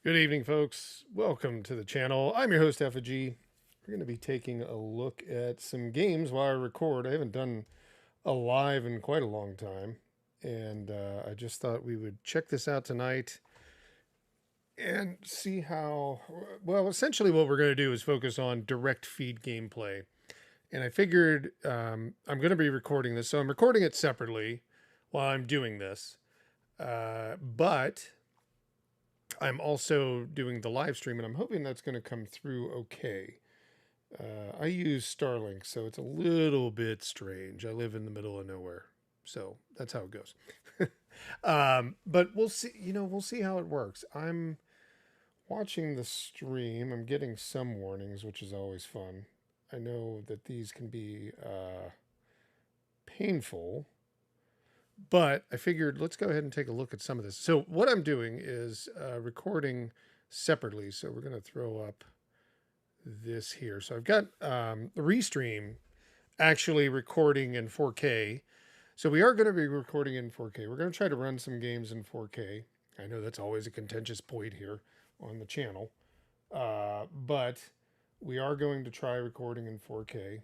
Good evening, folks. Welcome to the channel. I'm your host, eeFoGee. We're going to be taking a look at some games while I record. I haven't done a live in quite a long time, and I just thought we would check this out tonight and see how. Well, essentially, what we're going to do is focus on direct feed gameplay. And I figured I'm going to be recording this, so I'm recording it separately while I'm doing this. But I'm also doing the live stream, and I'm hoping that's going to come through okay. I use Starlink, so it's a little bit strange. I live in the middle of nowhere, so that's how it goes. But we'll see. We'll see how it works. I'm watching the stream. I'm getting some warnings, which is always fun. I know that these can be painful, but I figured let's go ahead and take a look at some of this. So what I'm doing is recording separately. So we're going to throw up this here. So I've got the Restream actually recording in 4K. So we are going to be recording in 4K. We're going to try to run some games in 4K. I know that's always a contentious point here on the channel. But we are going to try recording in 4K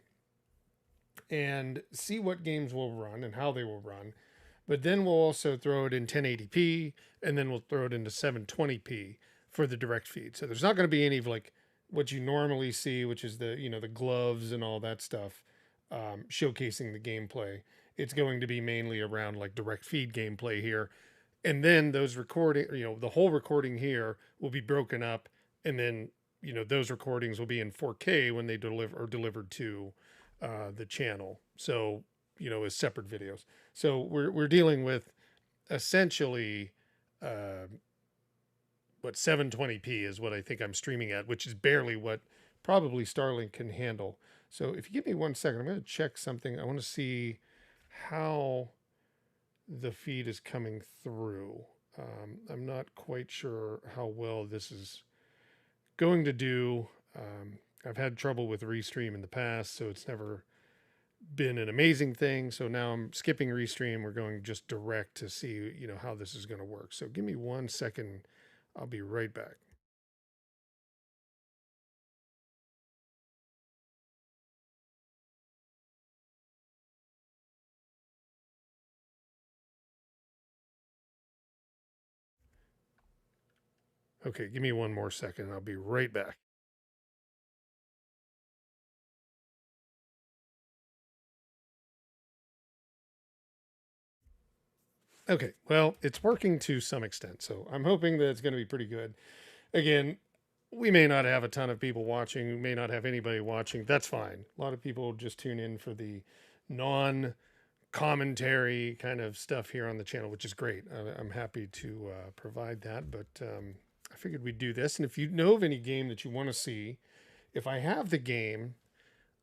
and see what games will run and how they will run. But then we'll also throw it in 1080p, and then we'll throw it into 720p for the direct feed. So there's not going to be any of like what you normally see, which is the gloves and all that stuff, showcasing the gameplay. It's going to be mainly around like direct feed gameplay here, and then those recording, the whole recording here will be broken up, and then those recordings will be in 4K when they delivered to the channel. So as separate videos. So we're dealing with essentially what 720p is what I think I'm streaming at, which is barely what probably Starlink can handle. So if you give me 1 second, I'm going to check something. I want to see how the feed is coming through. I'm not quite sure how well this is going to do. I've had trouble with Restream in the past, so it's never been an amazing thing. So now I'm skipping Restream. We're going just direct to see, how this is going to work. So give me 1 second. I'll be right back. Okay, give me 1 more second. I'll be right back. Okay, well, it's working to some extent. So I'm hoping that it's going to be pretty good. Again, we may not have a ton of people watching. We may not have anybody watching. That's fine. A lot of people just tune in for the non commentary kind of stuff here on the channel, which is great. I'm happy to provide that. But I figured we'd do this. And if you know of any game that you want to see, if I have the game,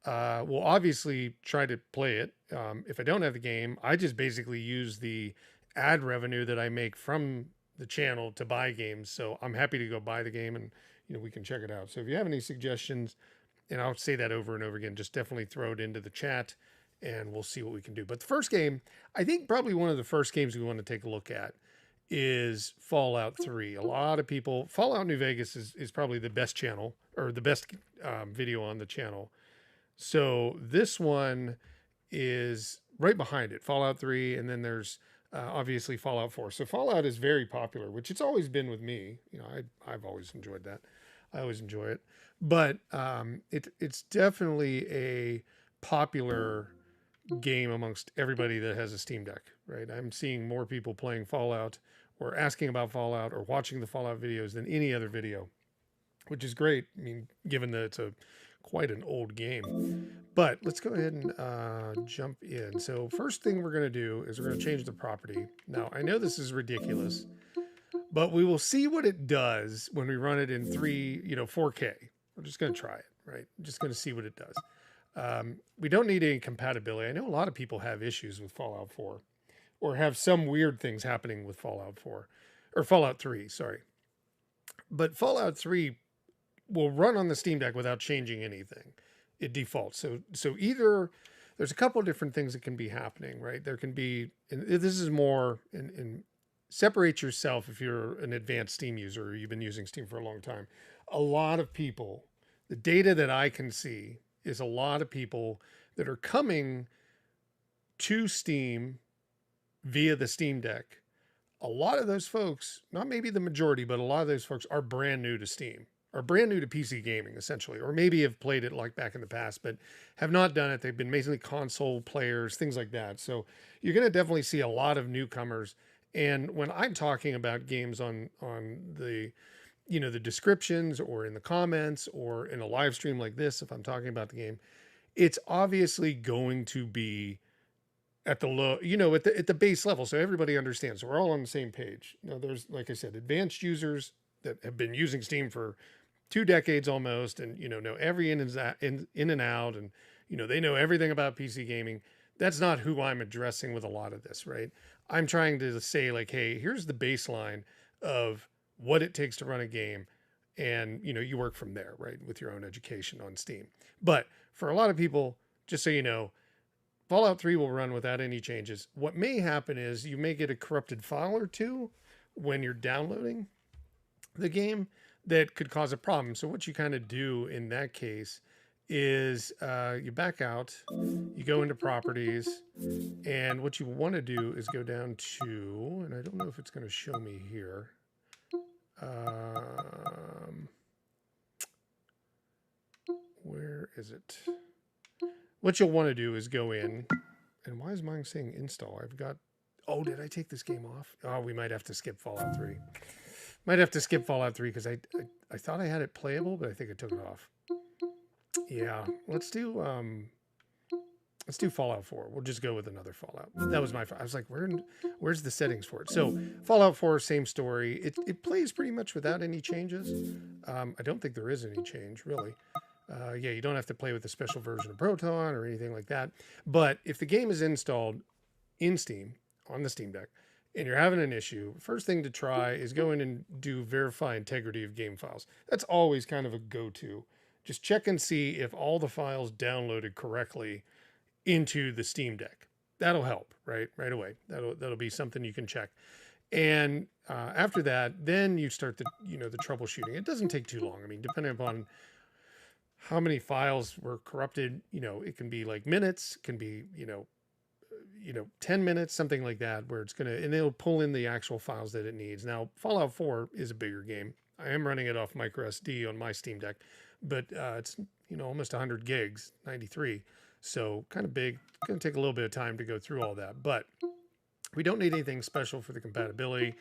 we'll obviously try to play it. If I don't have the game, I just basically use the ad revenue that I make from the channel to buy games. So I'm happy to go buy the game and we can check it out. So if you have any suggestions, and I'll say that over and over again, just definitely throw it into the chat and we'll see what we can do. But the first game, I think probably one of the first games we want to take a look at is Fallout 3. A lot of people, Fallout New Vegas is probably the best channel or the best video on the channel. So this one is right behind it, Fallout 3, and then there's obviously Fallout 4. So Fallout is very popular, which it's always been with me. I've always enjoyed that. I always enjoy it, but it's definitely a popular game amongst everybody that has a Steam Deck, right? I'm seeing more people playing Fallout or asking about Fallout or watching the Fallout videos than any other video, which is great. I mean, given that it's a quite an old game. But let's go ahead and jump in. So first thing we're going to do is we're going to change the property. Now, I know this is ridiculous, but we will see what it does when we run it in 4K. We're just going to try it, right? Just going to see what it does. We don't need any compatibility. I know a lot of people have issues with Fallout 4 or have some weird things happening with Fallout 4 or Fallout 3, sorry. But Fallout 3 will run on the Steam Deck without changing anything. It defaults. So either there's a couple of different things that can be happening, right? There can be, and this is more in separate yourself if you're an advanced Steam user or you've been using Steam for a long time. A lot of people, the data that I can see is a lot of people that are coming to Steam via the Steam Deck. A lot of those folks, not maybe the majority, but a lot of those folks are brand new to Steam, are brand new to PC gaming essentially, or maybe have played it like back in the past, but have not done it. They've been mainly console players, things like that. So you're going to definitely see a lot of newcomers. And when I'm talking about games on the, the descriptions or in the comments or in a live stream like this, if I'm talking about the game, it's obviously going to be at the low, at the base level, so everybody understands. So we're all on the same page. There's, like I said, advanced users that have been using Steam for 2 decades almost, and know every in and out, and they know everything about PC gaming. That's not who I'm addressing with a lot of this, right? I'm trying to say, like, hey, here's the baseline of what it takes to run a game, and you work from there, right, with your own education on Steam. But for a lot of people, just so you know, Fallout 3 will run without any changes. What may happen is you may get a corrupted file or two when you're downloading the game that could cause a problem. So what you kind of do in that case is you back out, you go into properties, and what you want to do is go down to, and I don't know if it's going to show me here. Where is it? What you'll want to do is go in, and why is mine saying install? I've got, oh, did I take this game off? Oh, we might have to skip Fallout 3. Might have to skip Fallout 3 because I thought I had it playable, but I think I took it off. Yeah, let's do Fallout 4. We'll just go with another Fallout. That was I was like, where's the settings for it? So Fallout 4, same story. It plays pretty much without any changes. I don't think there is any change really. Yeah, you don't have to play with a special version of Proton or anything like that. But if the game is installed in Steam on the Steam Deck and you're having an issue, first thing to try is go in and do verify integrity of game files. That's always kind of a go-to. Just check and see if all the files downloaded correctly into the Steam Deck. That'll help, right away. That'll be something you can check. And after that, then you start the troubleshooting. It doesn't take too long. I mean, depending upon how many files were corrupted, it can be like minutes, can be, 10 minutes, something like that, where it's going to, and it'll pull in the actual files that it needs. Now, Fallout 4 is a bigger game. I am running it off micro SD on my Steam Deck, but it's, almost 100 gigs, 93. So kind of big. It's going to take a little bit of time to go through all that, but we don't need anything special for the compatibility.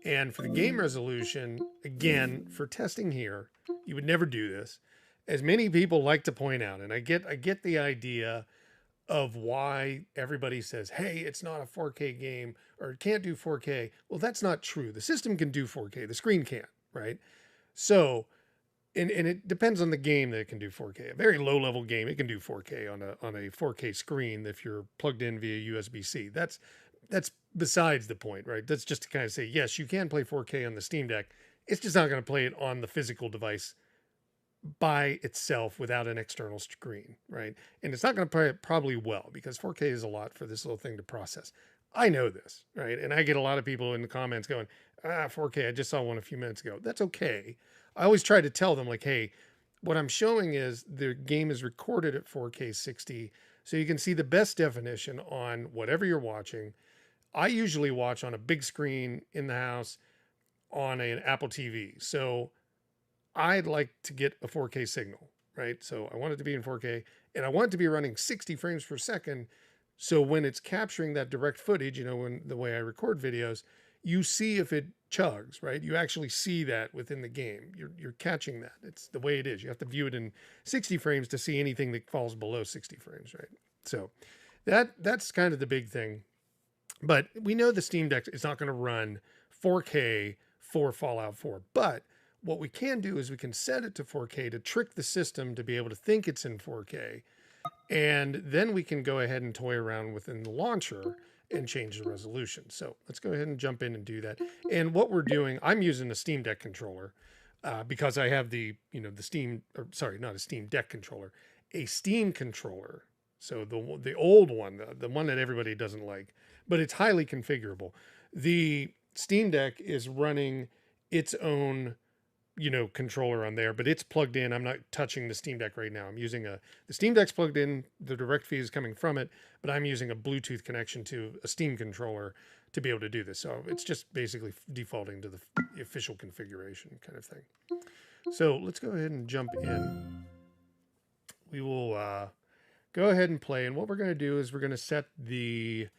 And for the game resolution, again, for testing here, you would never do this. As many people like to point out, and I get the idea of why everybody says, hey, it's not a 4K game or it can't do 4K. Well, that's not true. The system can do 4K. The screen can't, right? So, and it depends on the game that it can do 4K. A very low-level game, it can do 4K on a 4K screen if you're plugged in via USB-C. That's besides the point, right? That's just to kind of say, yes, you can play 4K on the Steam Deck. It's just not going to play it on the physical device by itself without an external screen, right? And it's not going to play it probably well because 4K is a lot for this little thing to process. I know this, right? And I get a lot of people in the comments going, 4K, I just saw one a few minutes ago. That's okay. I always try to tell them, like, hey, what I'm showing is the game is recorded at 4K 60, so you can see the best definition on whatever you're watching. I usually watch on a big screen in the house on an Apple TV. So I'd like to get a 4K signal, right? So I want it to be in 4K and I want it to be running 60 frames per second. So when it's capturing that direct footage, when the way I record videos, you see if it chugs, right? You actually see that within the game. You're catching that. It's the way it is. You have to view it in 60 frames to see anything that falls below 60 frames, right? So that's kind of the big thing. But we know the Steam Deck is not going to run 4K for Fallout 4. But what we can do is we can set it to 4K to trick the system to be able to think it's in 4K. And then we can go ahead and toy around within the launcher and change the resolution. So let's go ahead and jump in and do that. And what we're doing, I'm using a Steam Deck controller because I have the Steam, or sorry, not a Steam Deck controller, a Steam controller. So the old one, the one that everybody doesn't like, but it's highly configurable. The Steam Deck is running its own, controller on there, but it's plugged in. I'm not touching the Steam Deck right now. I'm using the Steam Deck's plugged in, the direct feed is coming from it, but I'm using a Bluetooth connection to a Steam controller to be able to do this. So it's just basically defaulting to the official configuration kind of thing. So let's go ahead and jump in. We will go ahead and play. And what we're going to do is we're going to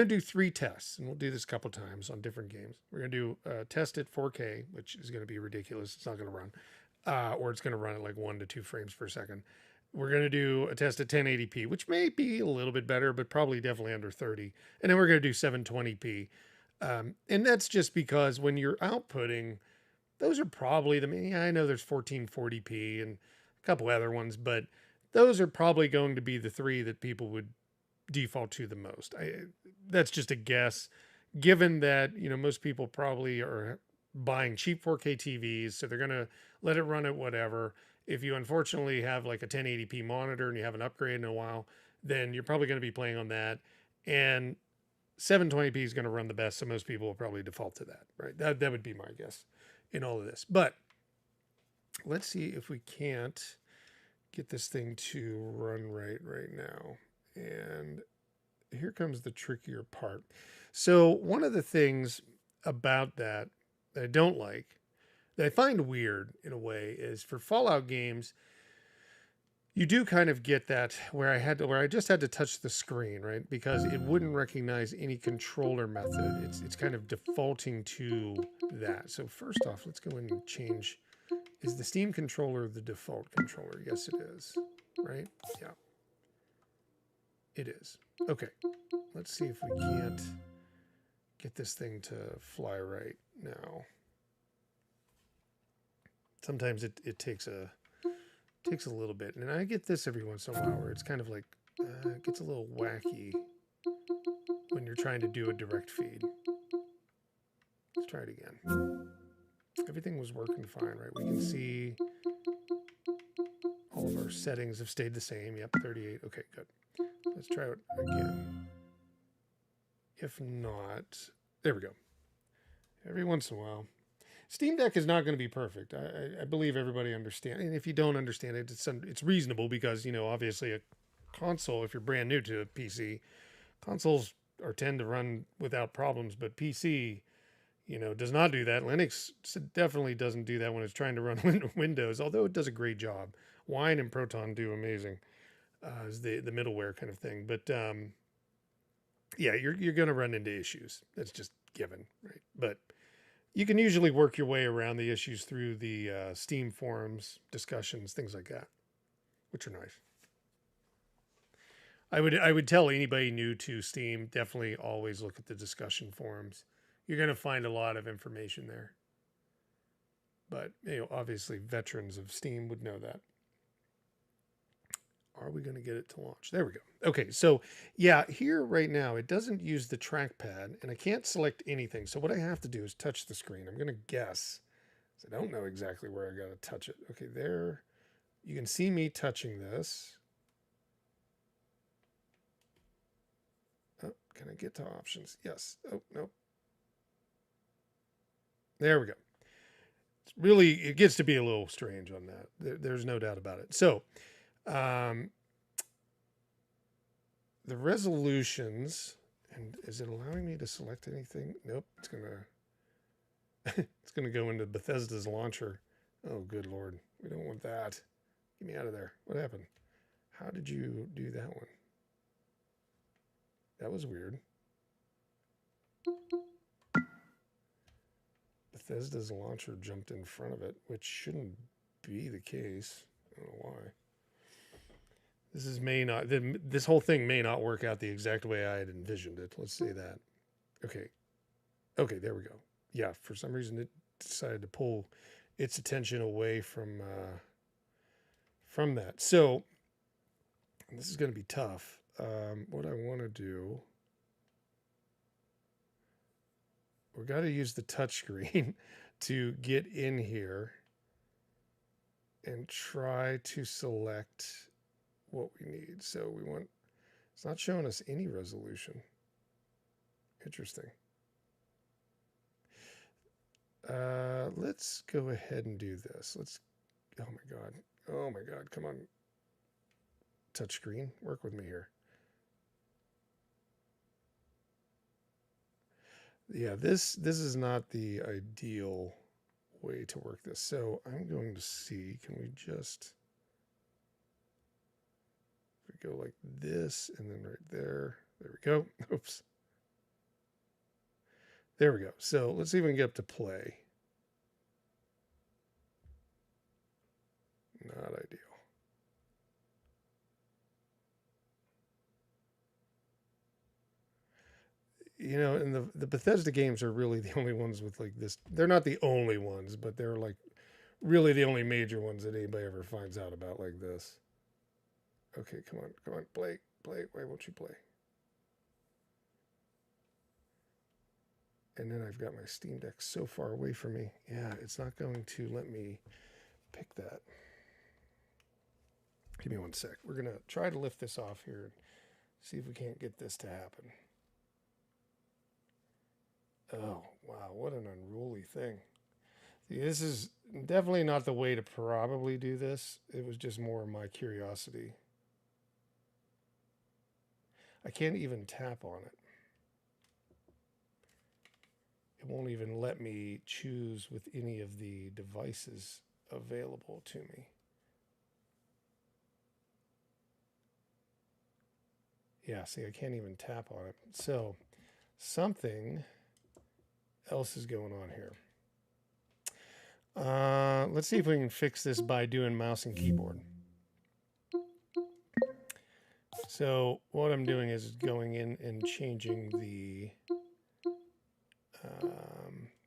do 3 tests, and we'll do this a couple times on different games. We're going to do a test at 4K, which is going to be ridiculous. It's not going to run, or it's going to run at like 1 to 2 frames per second. We're going to do a test at 1080p, which may be a little bit better, but probably definitely under 30. And then we're going to do 720p. And that's just because when you're outputting, those are probably I know there's 1440p and a couple other ones, but those are probably going to be the 3 that people would default to the most. That's just a guess, given that most people probably are buying cheap 4K TVs, so they're gonna let it run at whatever. If you unfortunately have like a 1080p monitor and you haven't upgraded in a while, then you're probably going to be playing on that, and 720p is going to run the best, so most people will probably default to that, right? That would be my guess in all of this. But let's see if we can't get this thing to run right now. And here comes the trickier part. So one of the things about that I don't like, that I find weird in a way, is for Fallout games, you do kind of get that where I just had to touch the screen, right? Because it wouldn't recognize any controller method. It's kind of defaulting to that. So first off, let's go in and change. Is the Steam controller the default controller? Yes, it is, right? Yeah. It is. Okay, let's see if we can't get this thing to fly right now. Sometimes it takes a little bit, and I get this every once in a while where it's kind of like it gets a little wacky when you're trying to do a direct feed. Let's try it again. Everything was working fine, right? We can see all of our settings have stayed the same. Yep, 38. Okay, good. Let's try it again. If not, there we go. Every once in a while. Steam Deck is not going to be perfect. I believe everybody understands. And if you don't understand it, it's reasonable because, obviously a console, if you're brand new to a PC, consoles tend to run without problems, but PC, does not do that. Linux definitely doesn't do that when it's trying to run Windows, although it does a great job. Wine and Proton do amazing. Is the middleware kind of thing. But yeah, you're going to run into issues. That's just given, right? But you can usually work your way around the issues through the Steam forums, discussions, things like that, which are nice. I would tell anybody new to Steam, definitely always look at the discussion forums. You're going to find a lot of information there. But obviously veterans of Steam would know that. Are we going to get it to launch? There we go. Okay, so yeah, here right now, it doesn't use the trackpad, and I can't select anything. So what I have to do is touch the screen. I'm going to guess. I don't know exactly where I got to touch it. Okay, there. You can see me touching this. Oh, can I get to options? Yes. Oh, no. There we go. It's really, it gets to be a little strange on that. There's no doubt about it. So, the resolutions, and is it allowing me to select anything? Nope. It's gonna go into Bethesda's launcher. Oh, good Lord. We don't want that. Get me out of there. What happened? How did you do that one? That was weird. Bethesda's launcher jumped in front of it, which shouldn't be the case. I don't know why. This whole thing may not work out the exact way I had envisioned it. Let's say that. Okay. Okay, there we go. Yeah, for some reason it decided to pull its attention away from that. So this is going to be tough. What I want to do, we've got to use the touchscreen to get in here and try to select what we need. So we want, it's not showing us any resolution. Interesting. Let's go ahead and do this. Let's, oh my God. Oh my God, come on. Touchscreen, work with me here. Yeah, this is not the ideal way to work this. So I'm going to see, can we just, if we go like this and then right there, there we go. Oops. There we go. So let's see if we can get up to play. Not ideal. You know, and the Bethesda games are really the only ones with like this. They're not the only ones, but they're like really the only major ones that anybody ever finds out about like this. Okay, come on, play. Why won't you play? And then I've got my Steam Deck so far away from me. Yeah, it's not going to let me pick that. Give me 1 sec. We're going to try to lift this off here and see if we can't get this to happen. Oh, wow, what an unruly thing. See, this is definitely not the way to probably do this. It was just more my curiosity. I can't even tap on it. It won't even let me choose with any of the devices available to me. Yeah, see, I can't even tap on it. So something else is going on here. Let's see if we can fix this by doing mouse and keyboard. So what I'm doing is going in and changing the...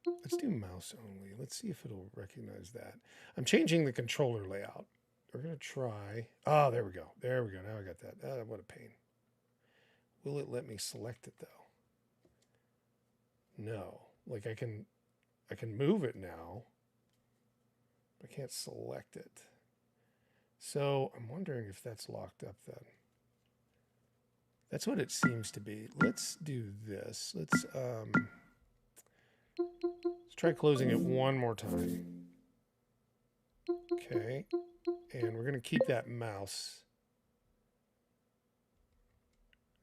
let's do mouse only. Let's see if it'll recognize that. I'm changing the controller layout. We're going to try... Oh, there we go. There we go. Now I got that. What a pain. Will it let me select it, though? No. Like, I can move it now. But I can't select it. So I'm wondering if that's locked up then. That's what it seems to be. Let's do this. Let's try closing it one more time. Okay. And we're going to keep that mouse.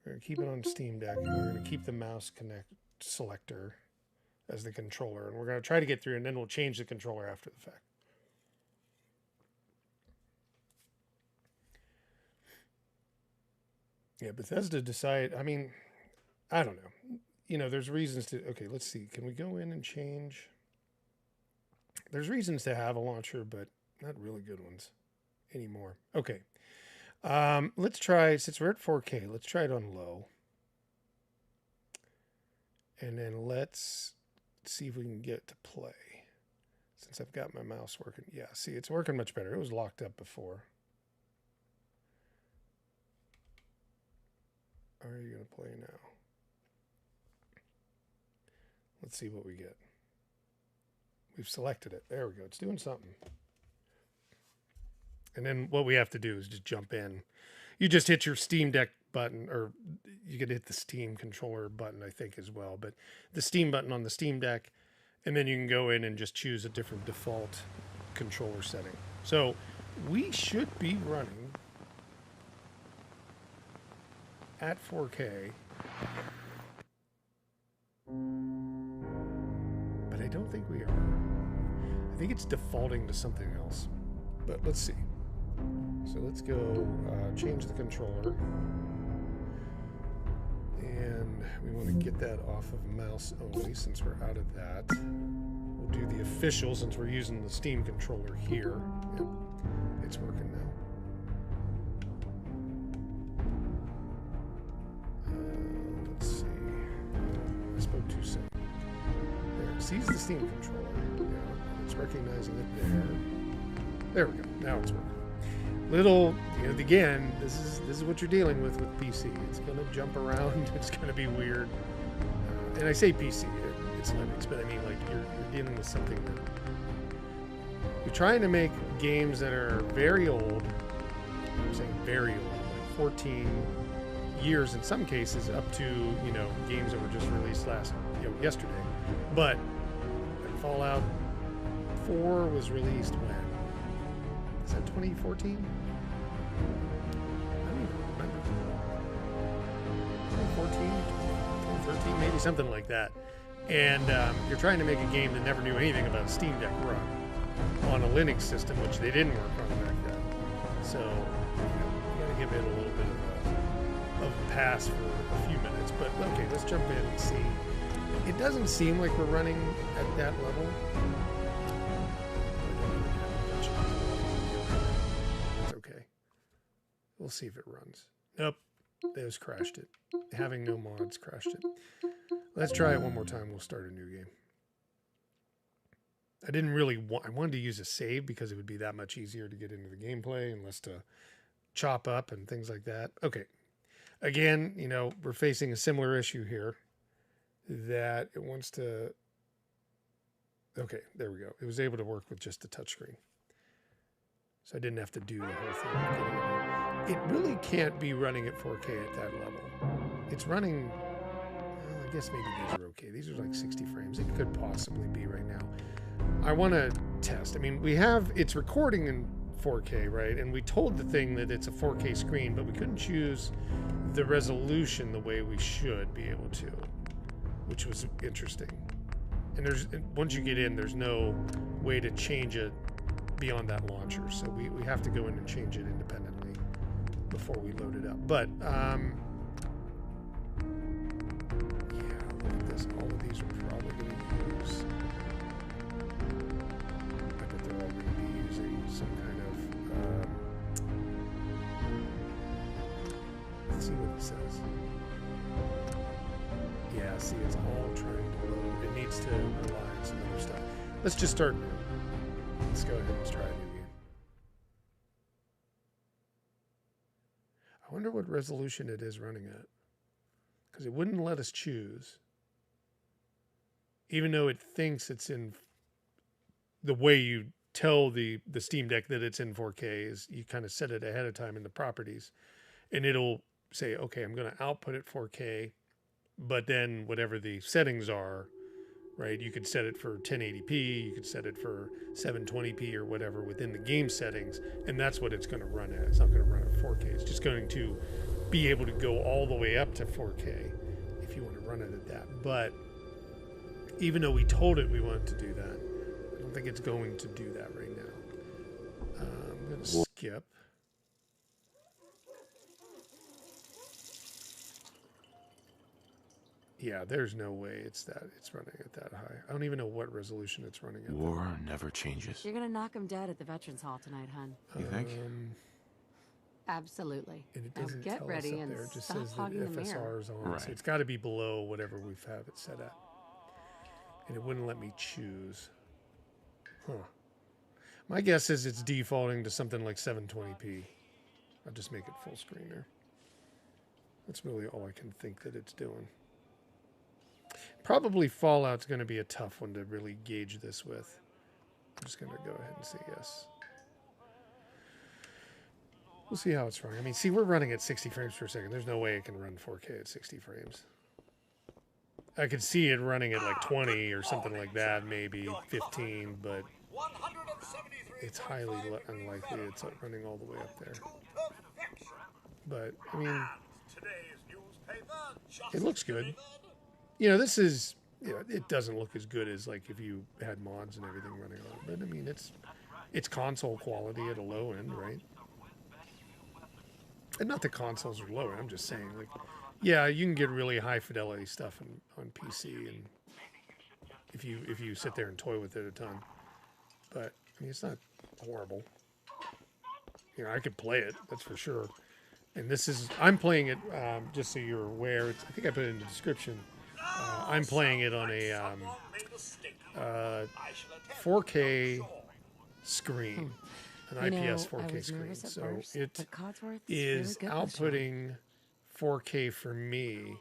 We're going to keep it on Steam Deck. And we're going to keep the mouse selector as the controller. And we're going to try to get through, and then we'll change the controller after the fact. Yeah, Bethesda decided, I mean, I don't know. You know, there's reasons to, okay, let's see. Can we go in and change? There's reasons to have a launcher, but not really good ones anymore. Okay. Let's try, since we're at 4K, let's try it on low. And then let's see if we can get it to play. Since I've got my mouse working. Yeah, see, it's working much better. It was locked up before. Are you going to play now? Let's see what we get. We've selected it. There we go. It's doing something. And then what we have to do is just jump in. You just hit your Steam Deck button, or you could hit the Steam controller button, I think, as well. But the Steam button on the Steam Deck, and then you can go in and just choose a different default controller setting. So we should be running at 4K, but I don't think we are. I think it's defaulting to something else, but let's see. So let's go change the controller, and we want to get that off of mouse only since we're out of that. We'll do the official since we're using the Steam controller here. Yep, it's working now. Let's see. I spoke too soon. There, it sees the Steam controller. Yeah, it's recognizing it there. There we go. Now it's working. Little, you know, again, this is what you're dealing with PC. It's going to jump around. It's going to be weird. And I say PC, it's Linux, but I mean, like, you're dealing with something that you're trying to make games that are very old. I'm saying very old, like 14 years in some cases, up to, you know, games that were just released yesterday. But Fallout 4 was released when? Is that 2014? I don't even remember. 2014, 2013, maybe something like that. And you're trying to make a game that never knew anything about Steam Deck run on a Linux system, which they didn't work on back then. So, you got to give it a little bit of a pass for a few minutes. But okay, let's jump in and see. It doesn't seem like we're running at that level. It's okay. We'll see if it runs. Nope, those crashed it. Having no mods crashed it. Let's try it one more time. We'll start a new game. I didn't really want... I wanted to use a save because it would be that much easier to get into the gameplay and less to chop up and things like that. Okay. Again, you know, we're facing a similar issue here that it wants to... Okay, there we go. It was able to work with just the touchscreen. So I didn't have to do the whole thing of getting it. It really can't be running at 4K at that level. It's running... I guess maybe these are okay. These are like 60 frames. It could possibly be right now. I want to test. I mean, it's recording in 4K, right? And we told the thing that it's a 4K screen, but we couldn't choose the resolution the way we should be able to, which was interesting. And once you get in, there's no way to change it beyond that launcher. So we have to go in and change it independently before we load it up. But, all of these are probably going to use... I bet they're all going to be using some kind of... let's see what it says. Yeah, see, it's all trying to load. It needs to rely on some other stuff. Let's just start new. Let's go ahead and try a new game. I wonder what resolution it is running at. Because it wouldn't let us choose. Even though it thinks it's in the way you tell the Steam Deck that it's in 4K is you kind of set it ahead of time in the properties, and it'll say, okay, I'm going to output it 4K, but then whatever the settings are, right? You could set it for 1080p, you could set it for 720p or whatever within the game settings, and that's what it's going to run at. It's not going to run at 4K. It's just going to be able to go all the way up to 4K if you want to run it at that. But even though we told it we wanted to do that, I don't think it's going to do that right now. I'm going to skip. Yeah, there's no way it's running at that high. I don't even know what resolution it's running at. War never changes. You're gonna knock him dead at the Veterans Hall tonight, hun. You think? Absolutely. And it Now doesn't get tell ready us up and there. It just stop says that hogging the mirror. FSR is on. Right. So it's got to be below whatever we have it set at. And it wouldn't let me choose. Huh. My guess is it's defaulting to something like 720p. I'll just make it full screen there. That's really all I can think that it's doing. Probably Fallout's going to be a tough one to really gauge this with. I'm just going to go ahead and say yes. We'll see how it's running. I mean, see, we're running at 60 frames per second. There's no way it can run 4K at 60 frames. I could see it running at like 20 or something like that, maybe 15, but it's highly unlikely it's running all the way up there. But, I mean, it looks good. You know, this is, you know, it doesn't look as good as like if you had mods and everything running on it. But I mean, it's console quality at a low end, right? And not that consoles are low end, I'm just saying, like, yeah, you can get really high fidelity stuff on PC, and if you sit there and toy with it a ton. But I mean, it's not horrible. You know, I could play it, that's for sure. And this is, I'm playing it, just so you're aware. I think I put it in the description. I'm playing it on a 4K screen, an IPS 4K screen. So it is outputting 4K for me.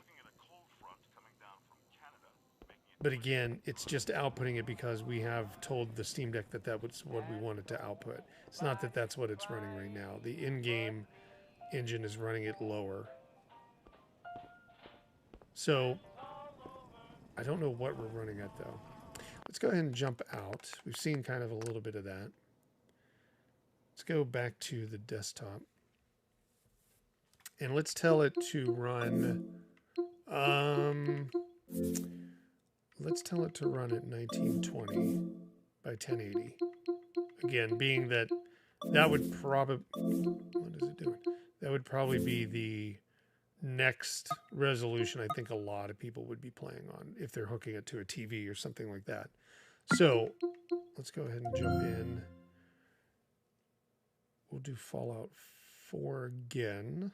But again, it's just outputting it because we have told the Steam Deck that was what we wanted to output. It's not that that's what it's running right now. The in-game engine is running it lower. So I don't know what we're running at though. let's go ahead and jump out. We've seen kind of a little bit of that. Let's go back to the desktop. And let's tell it to run, let's tell it to run at 1920 by 1080. Again, being that that would probably, what is it doing? That would probably be the next resolution I think a lot of people would be playing on if they're hooking it to a TV or something like that. So let's go ahead and jump in. We'll do Fallout 4 again.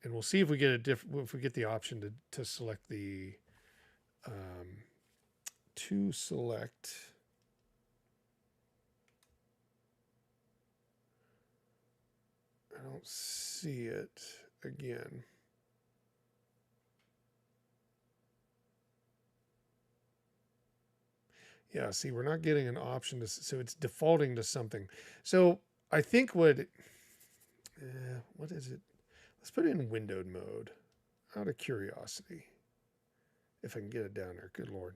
And we'll see if we get if we get the option to select the to select I don't see it again. Yeah, see, we're not getting an option to, so it's defaulting to something. So I think what is it? Let's put it in windowed mode, out of curiosity. If I can get it down there, good Lord.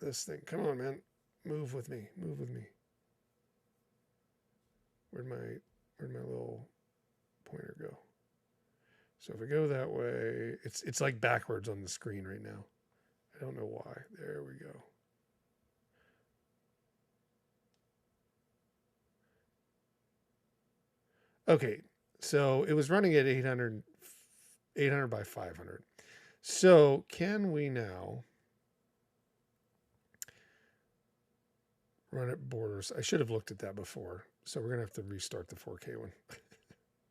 This thing, come on, man, move with me, move with me. Where'd my little pointer go? So if I go that way, it's like backwards on the screen right now. I don't know why. There we go. Okay, so it was running at 800 by 500. So can we now run at borders? I should have looked at that before. So we're going to have to restart the 4K one.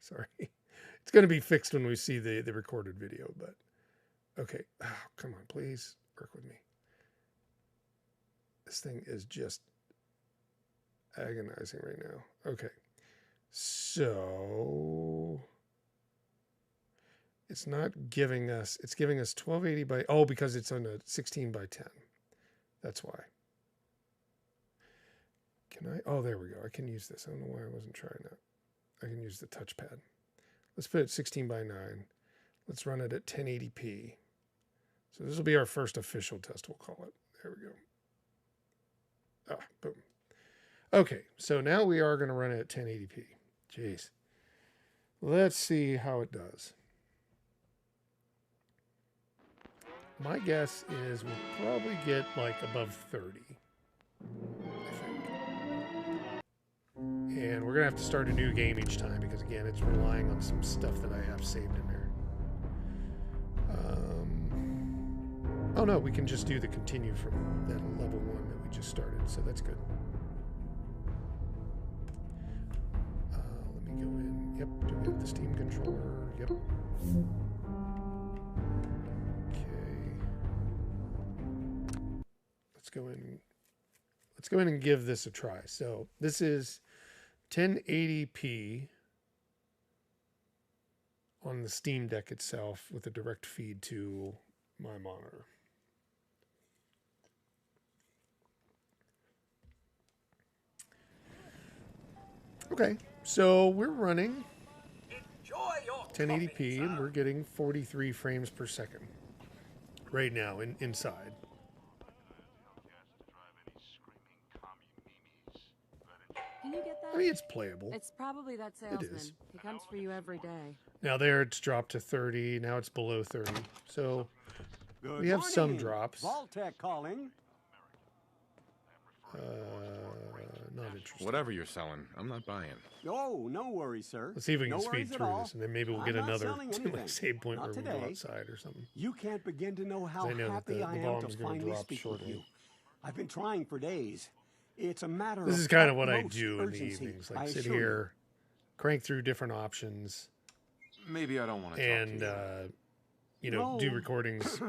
Sorry. It's going to be fixed when we see the recorded video, but okay. Oh, come on, please work with me. This thing is just agonizing right now. Okay. So it's not giving us, it's giving us 1280 by, oh, because it's on a 16 by 10. That's why. Can I, oh, there we go. I can use this. I don't know why I wasn't trying that. I can use the touchpad. Let's put it 16 by 9. Let's run it at 1080p. So this will be our first official test, we'll call it. There we go. Ah, boom. Okay, so now we are going to run it at 1080p. Jeez. Let's see how it does. My guess is we'll probably get like above 30, I think. And we're going to have to start a new game each time because, again, it's relying on some stuff that I have saved in there. Oh, no, we can just do the continue from that level 1 that we just started, so that's good. Let me go in. Yep, do we have the Steam controller? Yep. Okay. Let's go in. Let's go in and give this a try. So this is 1080p on the Steam Deck itself with a direct feed to my monitor. Okay, so we're running 1080p and we're getting 43 frames per second right now inside. Can you get that? I mean, it's playable. It's probably that salesman. It is. He comes for you every day. Now there it's dropped to 30. Now it's below 30. So we have some drops. Vault-Tec calling. Not interested. Whatever you're selling, I'm not buying. Oh, no worries, sir. Let's see if we can No speed worries at through all. this, and then maybe we'll I'm get not another selling anything. like save point Not where we go today. outside or something. You can't begin to know how I know that happy the I am volume's to gonna finally drop speak shortly. with you. I've been trying for days. It's a matter of This is kind of what I utmost do in the urgency, evenings, I like sit assure you. here, crank through different options, Maybe I don't want to and talk to you. you know, do No. recordings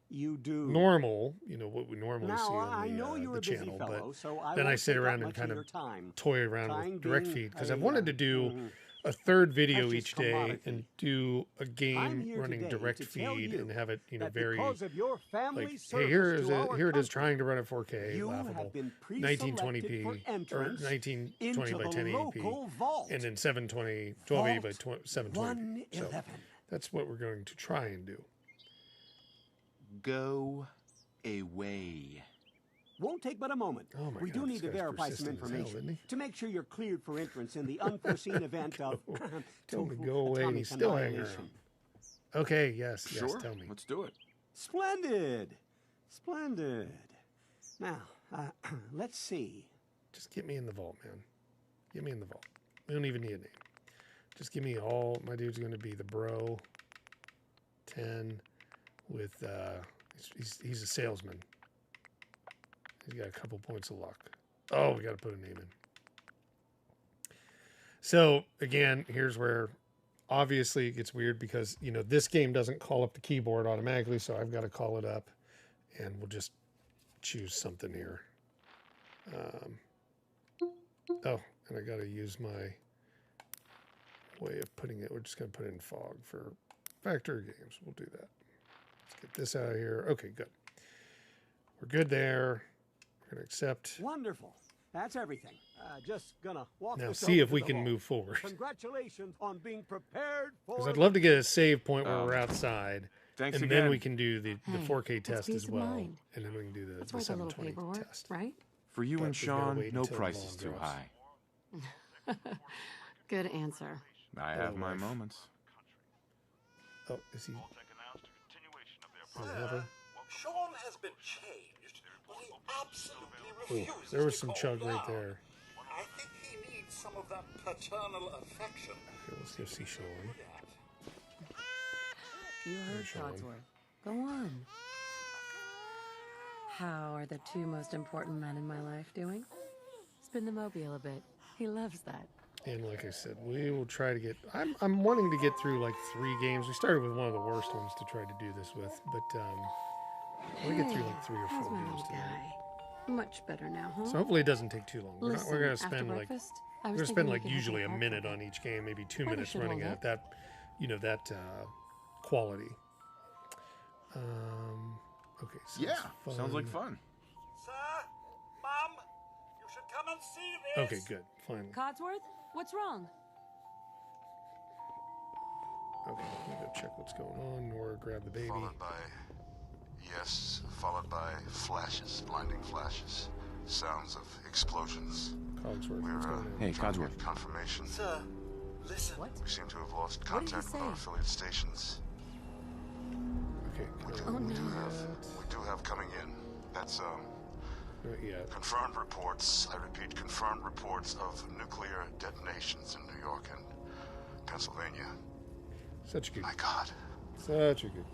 You do. normal, you know, what we normally see Now, on I know the you're a busy channel, fellow, but so I then I won't sit take up around and much kind of of your time. toy around Time with direct being feed because a, I've wanted to do mhm. a third video precious each day commodity. and do a I'm game here running today direct to tell feed you and have it, you know, that very because of your like, family's hey, here service is to it, our here it is country, trying to run at 4K, you laughable, have been pre-selected 1920p for or entrance 1920 into by the 1080p, local vault. and then 720, 1280 by Vault 720p. So 111. that's what we're going to try and do. Go away. Won't take but a moment. Oh my We God, do this need to guy's verify some persistent as hell, information isn't he? to make sure you're cleared for entrance in the unforeseen event of Tell me go away, and atomic he's still hanging annihilation. around. Okay, yes, yes, Sure, tell me. let's do it. Splendid. Splendid. Now, let's see. Just get me in the vault, man. Get me in the vault. We don't even need a name. Just give me all. My dude's going to be the bro. 10 with. He's a salesman. He's got a couple points of luck. Oh, we got to put a name in. So again, here's where obviously it gets weird because this game doesn't call up the keyboard automatically, so I've got to call it up, and we'll just choose something here. Oh, and I got to use my way of putting it. We're just going to put it in fog for Factory Games. We'll do that. Let's get this out of here. Okay, good. We're good there. We're going to accept. Wonderful. That's everything. Just gonna walk Now this see over if to we the can vault. move forward. Congratulations on being prepared for. Because I'd love to get a save point where we're outside. Thanks And again. then we can do the Hey, 4K that's test peace as of well. mind. And then we can do the That's worth a little 720 paperwork, test. right? For you But and we've gotta Sean, wait no until the price bomb is too drops. high. Good answer. I have my wife. moments. Oh, is he? Does he have a- Sean has been changed, but he absolutely Ooh, refuses there was to some calm chug right down. there. I think he needs some of that paternal affection. Okay, let's go see Sean. You heard Sean. Codsworth. Go on. How are the two most important men in my life doing? Spin the mobile a bit. He loves that. And like I said, we will try to get. I'm wanting to get through like 3 games. We started with one of the worst ones to try to do this with, but we'll get through like 3 or 4 how's my games little today. guy? Much better now, huh? So hopefully it doesn't take too long. Listen, We're gonna after spend like breakfast, we're I was gonna thinking spend we like could have usually a park minute for on each game, maybe 2 Weather minutes should running hold at that, that quality. Okay. Yeah, fun. sounds like fun. Sir, Mum, you should come and see this. Okay, good. Finally. Codsworth, what's wrong? Okay, let me go check what's going on. Nora, grab the baby. Followed by followed by flashes, blinding flashes, sounds of explosions. Cogsworth, We're what's going on? Hey, trying to get Codsworth. confirmation. Sir, listen. What? We seem to have lost What did he contact with our say? affiliate stations. Okay, good. Oh, no. We do have coming in. That's Not yet. confirmed reports. I repeat, confirmed reports of nuclear detonations in New York and Pennsylvania. Such a good. My God. Such a good.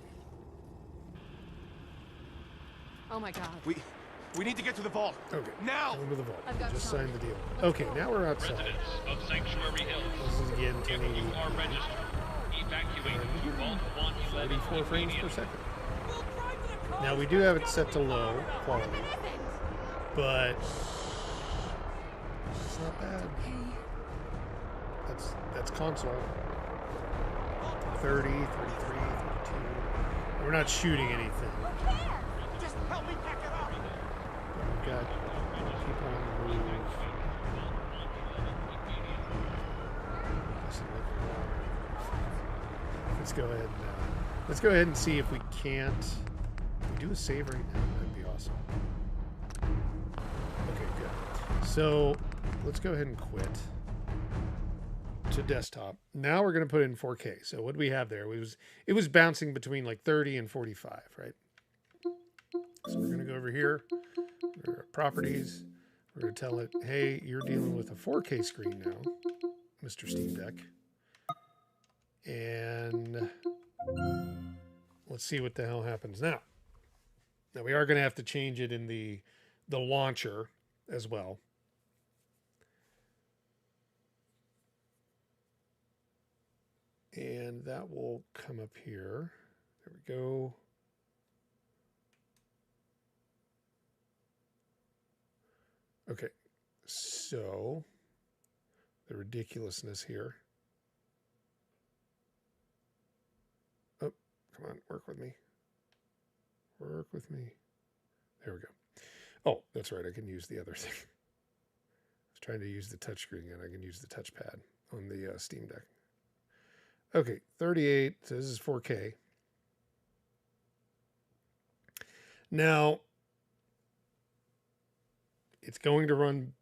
Oh my god. We need to get to the vault. Okay. Now! Over the vault. I've got Just time. signed the deal. Let's Okay, go. now we're outside. Residents of Sanctuary Hills, This is again if you 1080, are registered, evacuate to Vault 111 44 frames per immediately. second. Now we do have it set to low quality, but it's not bad. That's console. 30, 33, 32. We're not shooting anything. Just help me pack it up. We've got people on the move. Let's go ahead and see if we can't. If we do a save right now, that'd be awesome. Okay, good. So let's go ahead and quit to desktop. Now we're going to put in 4K. So what do we have there? It was bouncing between like 30 and 45, right? So we're going to go over here. We're at properties. We're going to tell it, hey, you're dealing with a 4K screen now, Mr. Steam Deck. And let's see what the hell happens now. Now we are going to have to change it in the launcher as well. And that will come up here. There we go. Okay, so the ridiculousness here. Oh, come on, work with me. Work with me. There we go. Oh, that's right, I can use the other thing. I was trying to use the touchscreen and I can use the touchpad on the Steam Deck. Okay, 38, so this is 4K. Now, it's going to run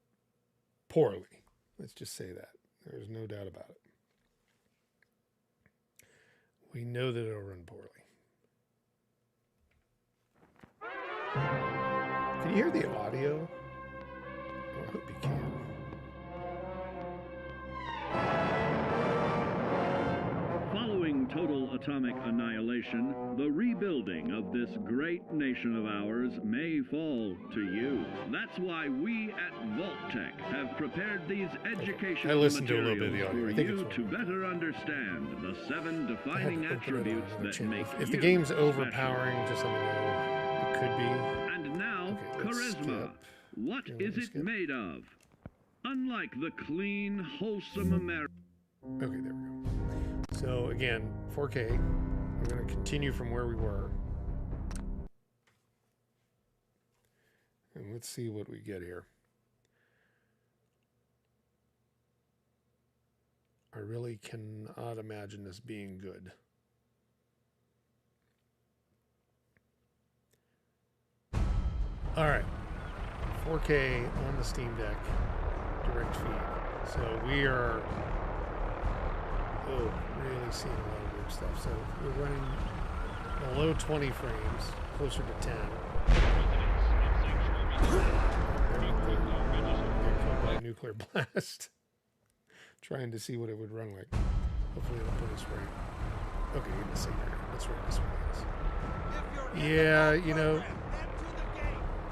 poorly. Let's just say that. There's no doubt about it. We know that it'll run poorly. Can you hear the audio? Oh, I hope you can. Following total atomic annihilation, the rebuilding of this great nation of ours may fall to you. That's why we at Vault-Tec have prepared these educational I listened to a little bit of the materials audio. I for think you it's to better understand the 7 defining attributes that make if the you game's special. overpowering, just let me know. It could be. And now, Okay, let's charisma. skip. What Yeah, is let's it skip. made of? Unlike the clean, wholesome American. Okay, there we go. So again, 4K. We're going to continue from where we were. And let's see what we get here. I really cannot imagine this being good. All right. 4K on the Steam Deck, direct feed. So we are really seeing a lot of weird stuff. So we're running below 20 frames, closer to 10. Get killed by a nuclear blast. Trying to see what it would run like. Hopefully it'll put us right. Okay, in the same area. Let's run this one. Yeah, you know,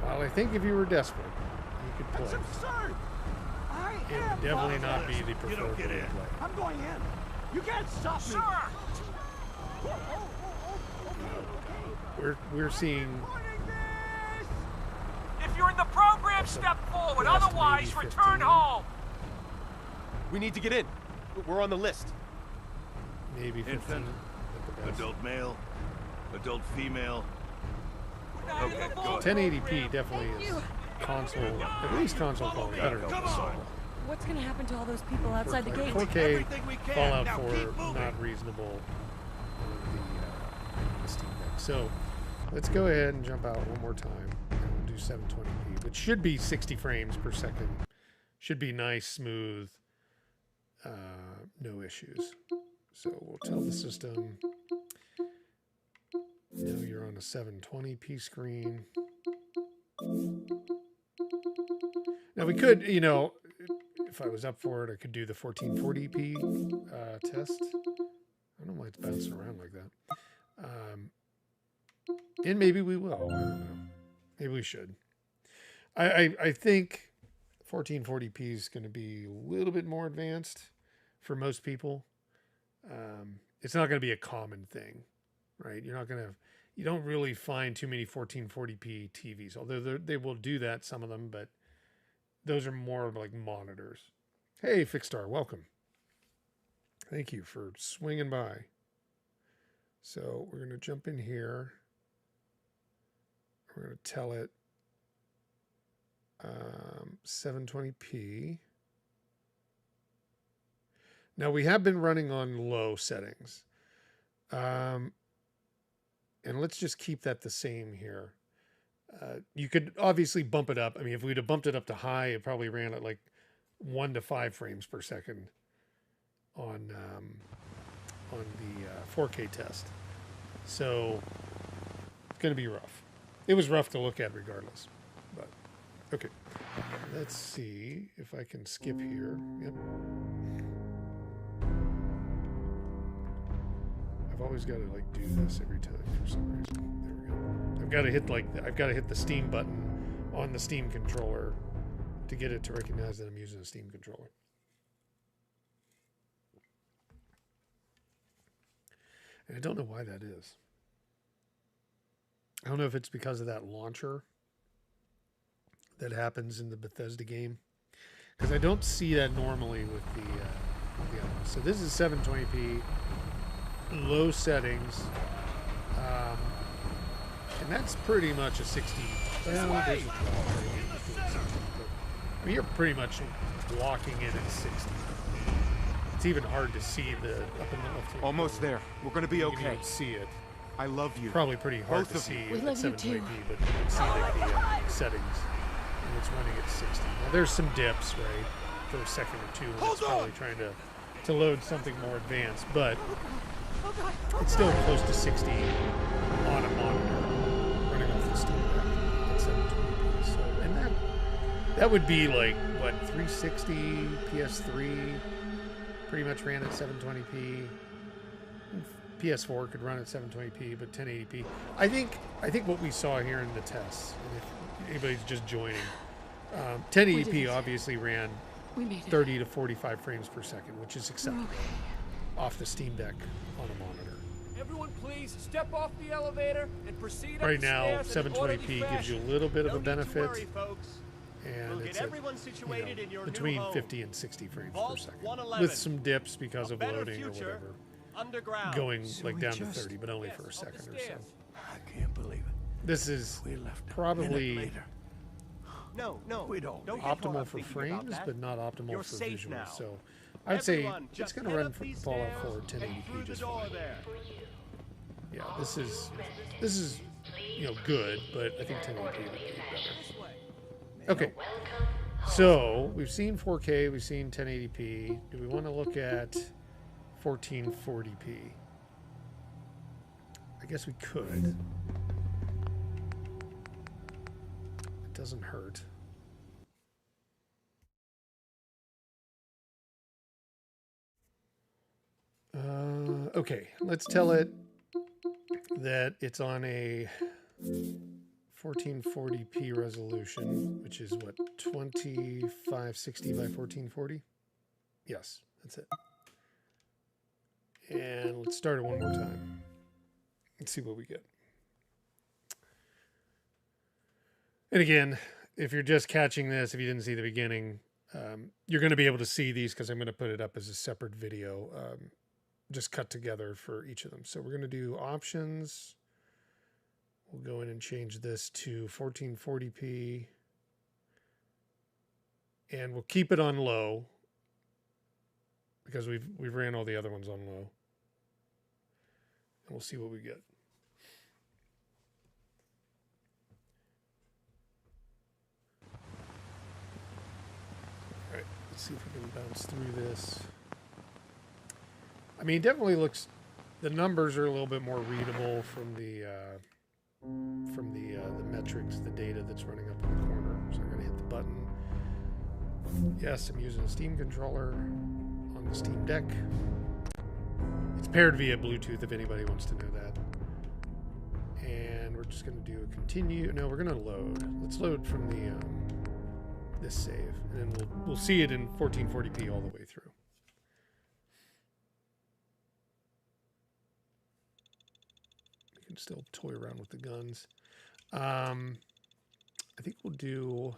well, I think if you were desperate, you could play. That's absurd. I It am would definitely not Barbarous. be the preferred way to play. I'm going in. You can't stop me. Sir. We're seeing If you're in the program, step forward. Last Otherwise, maybe return 15. home. We need to get in. We're on the list. maybe 15 Infant, at the best. adult male, adult female. We're not in Okay, the go vault 1080p program. definitely is console, at least console quality better than console. What's gonna happen to all those people outside the gate? 4K Everything we can. Fallout Now 4 keep moving. not reasonable on the Steam Deck. So let's go ahead and jump out one more time and we'll do 720p, which should be 60 frames per second. Should be nice, smooth, no issues. So we'll tell the system, no, you're on a 720p screen. Now we could, you know, if I was up for it, I could do the 1440p test. I don't know why it's bouncing around like that. And maybe we will. I don't know. Maybe we should. I think 1440p is going to be a little bit more advanced for most people. It's not going to be a common thing, right? You don't really find too many 1440p TVs, although they will do that, some of them, but those are more like monitors. Hey, Fixstar, welcome. Thank you for swinging by. So we're going to jump in here. We're going to tell it 720p. Now we have been running on low settings. And let's just keep that the same here. You could obviously bump it up. I mean, if we'd have bumped it up to high, it probably ran at like 1 to 5 frames per second on the 4K test. So it's going to be rough. It was rough to look at regardless. But okay, let's see if I can skip here. Yep. I've always got to like do this every time for some reason. There we go. I've got to hit the Steam button on the Steam controller to get it to recognize that I'm using a Steam controller. And I don't know why that is. I don't know if it's because of that launcher that happens in the Bethesda game, because I don't see that normally with the others. So this is 720p, low settings, and that's pretty much a 60. Well, there's a 12, I mean, you're pretty much walking in at 60. It's even hard to see the up in the left. Almost there. We're gonna be You can okay. even see it. I love you. Probably pretty hard Both to of see you. We at love you 720p, too. but you can see like the settings, and it's running at 60. Now there's some dips, right, for a second or two, and it's probably trying to load something more advanced, but it's still close to 60 on a monitor running off the Steam Deck at 720p. So, and that would be like what, 360 PS3 pretty much ran at 720p. PS4 could run at 720p, but 1080p. I think what we saw here in the tests, and if anybody's just joining, 1080p obviously ran We made it. 30 to 45 frames per second, which is acceptable off the Steam Deck on a monitor. Everyone please step off the elevator and proceed Right up the now, stairs in an 720p orderly gives you a fashion. little bit of No a need to benefit, worry, folks. and We'll it's get at, everyone situated in your new between home. 50 and 60 frames per Vault second, 111. with some dips because A of better loading or future whatever, underground. going So like we down to just- 30, but only Yes, for a up the second or so. stairs. I can't believe it. This is We left a probably minute later. No, We'd all don't be get caught optimal up for thinking about frames, that. but not optimal You're for safe visuals. now. So I'd say Everyone, it's just going to head run up for these Fallout stairs 4 and 1080p through the just door fine. there. Yeah, this is good, but I think 1080p would be better. Okay, so we've seen 4K, we've seen 1080p. Do we want to look at 1440p? I guess we could. It doesn't hurt. Okay, let's tell it that it's on a 1440p resolution, which is what, 2560 by 1440? Yes, that's it. And let's start it one more time. Let's see what we get. And again, if you're just catching this, if you didn't see the beginning, you're going to be able to see these because I'm going to put it up as a separate video, just cut together for each of them. So we're going to do options. We'll go in and change this to 1440p. And we'll keep it on low because we've ran all the other ones on low. And we'll see what we get. All right, let's see if we can bounce through this. I mean, it definitely looks, the numbers are a little bit more readable from the metrics, the data that's running up in the corner. So I'm going to hit the button. Yes, I'm using a Steam controller on the Steam Deck. It's paired via Bluetooth if anybody wants to know that. And we're just going to do a continue. No, we're going to load. Let's load from the this save, and then we'll see it in 1440p all the way through. You can still toy around with the guns. I think we'll do.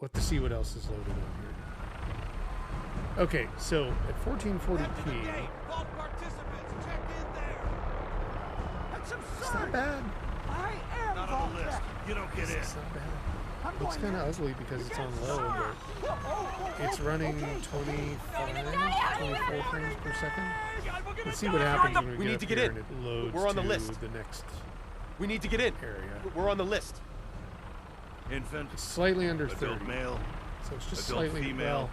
We'll have to see what else is loaded on here. Okay, so at 1440p, Vault participants, check in there. That's it's not absurd. bad. I am Not on the list. You don't get in. It's not bad. Looks kind of ugly because it's on low, but it's running 24 frames per second. Let's see what happens when We we need to get get up in. here and it loads We're on the to list. the next We need to get in. area. We're on the list. Infant, It's slightly under adult 30, male, so it's just adult slightly, female. well,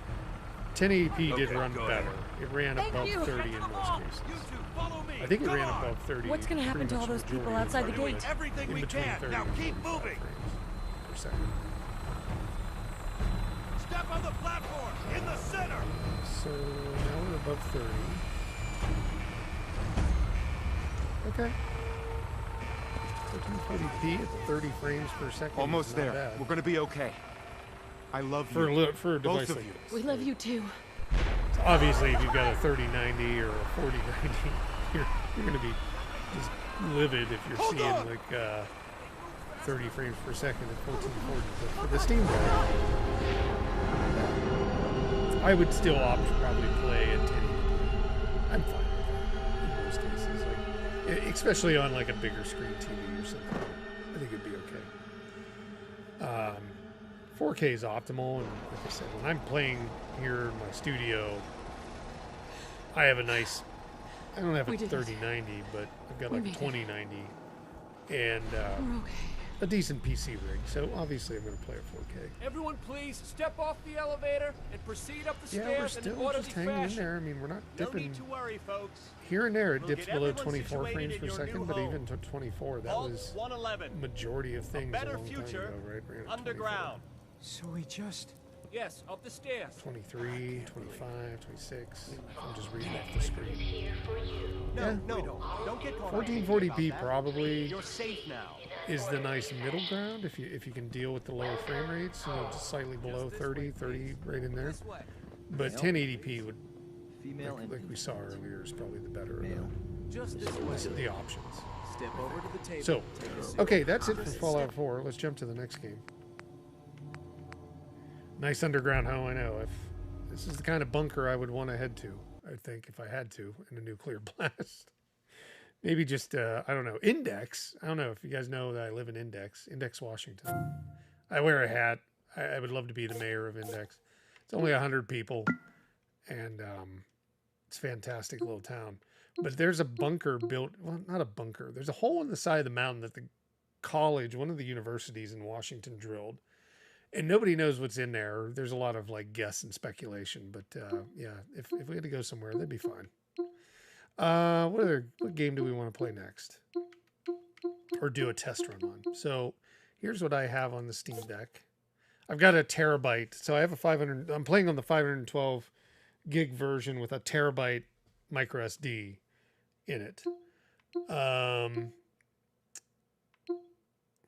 1080p did Okay, run go better. ahead. It ran above 30 in most cases. You two, follow me. I think it Come ran on. above 30. What's gonna happen pretty to all much those people majority of outside the time, gate? but Everything in we between can. 30 Now and keep 45 moving. frames per second. Step on the platform in the center. So now we're above 30. Okay. 1440p at 30 frames per second. Almost is not there. bad. We're gonna be okay. I love For you. for a device of like you. this. We love you too. So obviously, if you've got a 3090 or a 4090, you're going to be just livid if you're Hold seeing on. like 30 frames per second at 1440. But for the Steam Deck, I would still opt to probably play at 1080p. I'm fine with that in most cases, like, especially on like a bigger screen TV or something. I think it'd be okay. 4K is optimal, and like I said, when I'm playing here in my studio, I have a nice I don't have a We did it. 3090, but I've got We like a made it. 2090 and We're okay. a decent PC rig. So obviously I'm going to play at 4K. Everyone, please step off the elevator and proceed up the Yeah, we're stairs in still orderly just hanging in fashion. there. I mean, we're not No dipping. need to worry, folks. Here and there it We'll dips get below everyone 24 frames situated per in your second, new but home. even to 24, that Vault was 111. majority of things a better long future time ago, right? Ran at underground. So we just... Yes, up the stairs. 23, 25, 26. I'm just reading off the screen. No, Yeah. no, don't get caught up 1440p about that. probably You're safe now. is the nice middle ground if you can deal with the lower frame rates, you know, just slightly below 30 right in there. But 1080p would, like we saw earlier, is probably the better Just this of way. the options. Step over to the table. So, okay, that's it for Fallout 4. Let's jump to the next game. Nice underground home, I know. If this is the kind of bunker I would want to head to, I think, if I had to, in a nuclear blast. Maybe just, I don't know, Index. I don't know if you guys know that I live in Index, Washington. I wear a hat. I would love to be the mayor of Index. It's only 100 people, and it's a fantastic little town. But there's a bunker built, well, not a bunker. There's a hole in the side of the mountain that the college, one of the universities in Washington, drilled. And nobody knows what's in there. There's a lot of like guess and speculation, but yeah, if we had to go somewhere, that'd be fine. What game do we want to play next, or do a test run on? So here's what I have on the Steam Deck. I've got a terabyte, so I have a 500. I'm playing on the 512 gig version with a terabyte micro SD in it.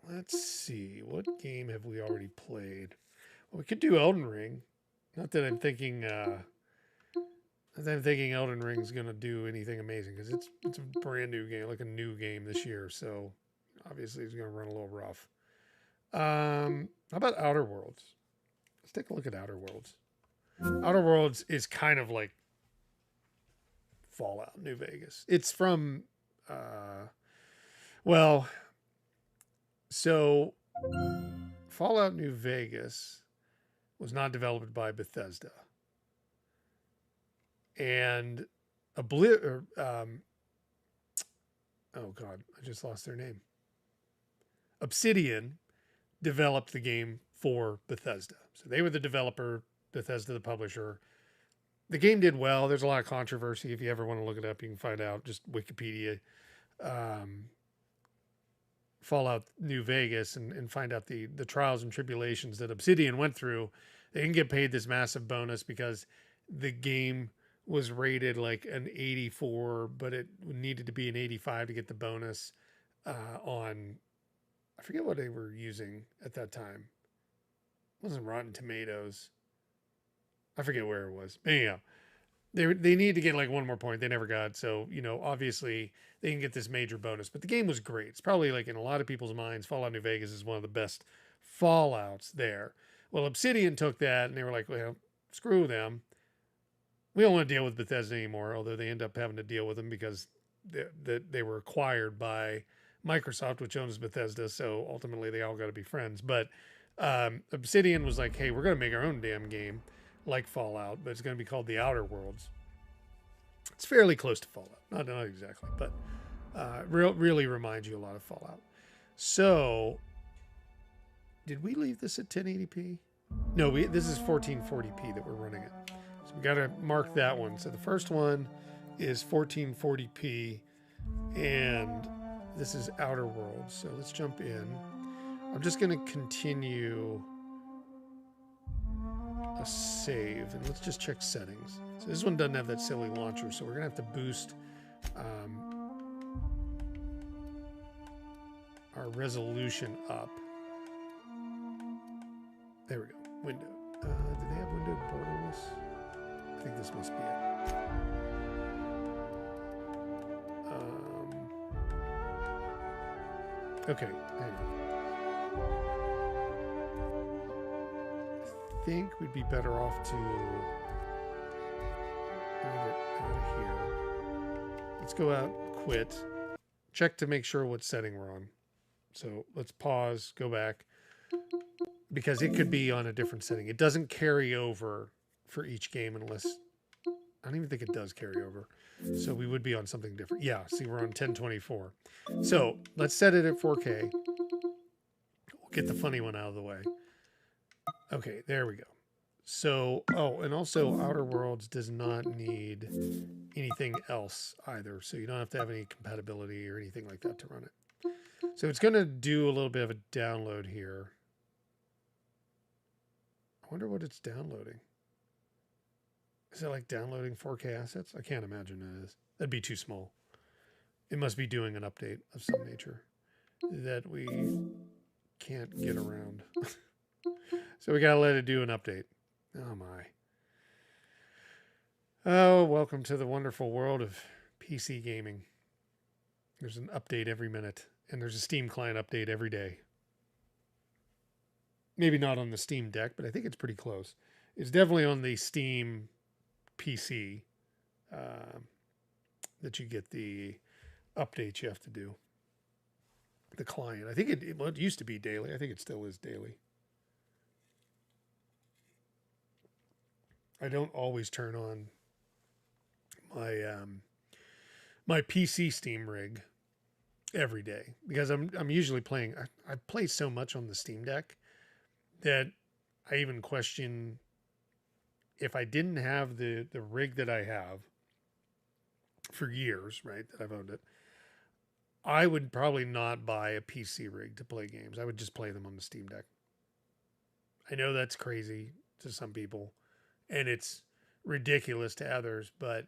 Let's see, what game have we already played? Well, we could do Elden Ring. Not that I'm thinking Elden Ring is going to do anything amazing, because it's a brand new game, like a new game this year. So obviously it's going to run a little rough. How about Outer Worlds? Let's take a look at Outer Worlds. Outer Worlds is kind of like Fallout New Vegas. It's from, so Fallout New Vegas was not developed by Bethesda. And oh God, I just lost their name. Obsidian developed the game for Bethesda. So they were the developer, Bethesda the publisher. The game did well. There's a lot of controversy. If you ever want to look it up, you can find out. Just Wikipedia. Fallout New Vegas and find out the trials and tribulations that Obsidian went through. They didn't get paid this massive bonus because the game was rated like an 84, but it needed to be an 85 to get the bonus on, I forget what they were using at that time. It wasn't Rotten Tomatoes. I forget where it was. Anyhow, they need to get like one more point. They never got. So, you know, obviously they can get this major bonus, but the game was great. It's probably like in a lot of people's minds, Fallout New Vegas is one of the best Fallouts there. Well, Obsidian took that and they were like, well, screw them. We don't want to deal with Bethesda anymore, although they end up having to deal with them because they were acquired by Microsoft, which owns Bethesda. So ultimately they all got to be friends. But Obsidian was like, hey, we're going to make our own damn game like Fallout, but it's going to be called The Outer Worlds. It's fairly close to Fallout. Not exactly, but really reminds you a lot of Fallout. So, did we leave this at 1080p? No, this is 1440p that we're running it. So we got to mark that one. So the first one is 1440p, and this is Outer Worlds. So let's jump in. I'm just going to continue a save, and let's just check settings. So this one doesn't have that silly launcher, so we're gonna have to boost our resolution up. There we go. Window. Do they have windowed borderless? I think this must be it. Okay, hang on. I think we'd be better off to get out of here. Let's go out, quit, check to make sure what setting we're on. So let's pause, go back, because it could be on a different setting. It doesn't carry over for each game unless I don't even think it does carry over. So we would be on something different. Yeah, see, we're on 1024. So let's set it at 4K. We'll get the funny one out of the way. Okay, there we go. So, oh, and also Outer Worlds does not need anything else either. So you don't have to have any compatibility or anything like that to run it. So it's going to do a little bit of a download here. I wonder what it's downloading. Is it like downloading 4K assets? I can't imagine it is. That'd be too small. It must be doing an update of some nature that we can't get around. So we got to let it do an update. Oh my. Oh, welcome to the wonderful world of PC gaming. There's an update every minute, and there's a Steam client update every day. Maybe not on the Steam Deck, but I think it's pretty close. It's definitely on the Steam PC that you get the updates you have to do. The client. I think it used to be daily. I think it still is daily. I don't always turn on my my PC Steam rig every day because I'm usually playing. I play so much on the Steam Deck that I even question if I didn't have the rig that I have for years, right, that I've owned it, I would probably not buy a PC rig to play games. I would just play them on the Steam Deck. I know that's crazy to some people, and it's ridiculous to others, but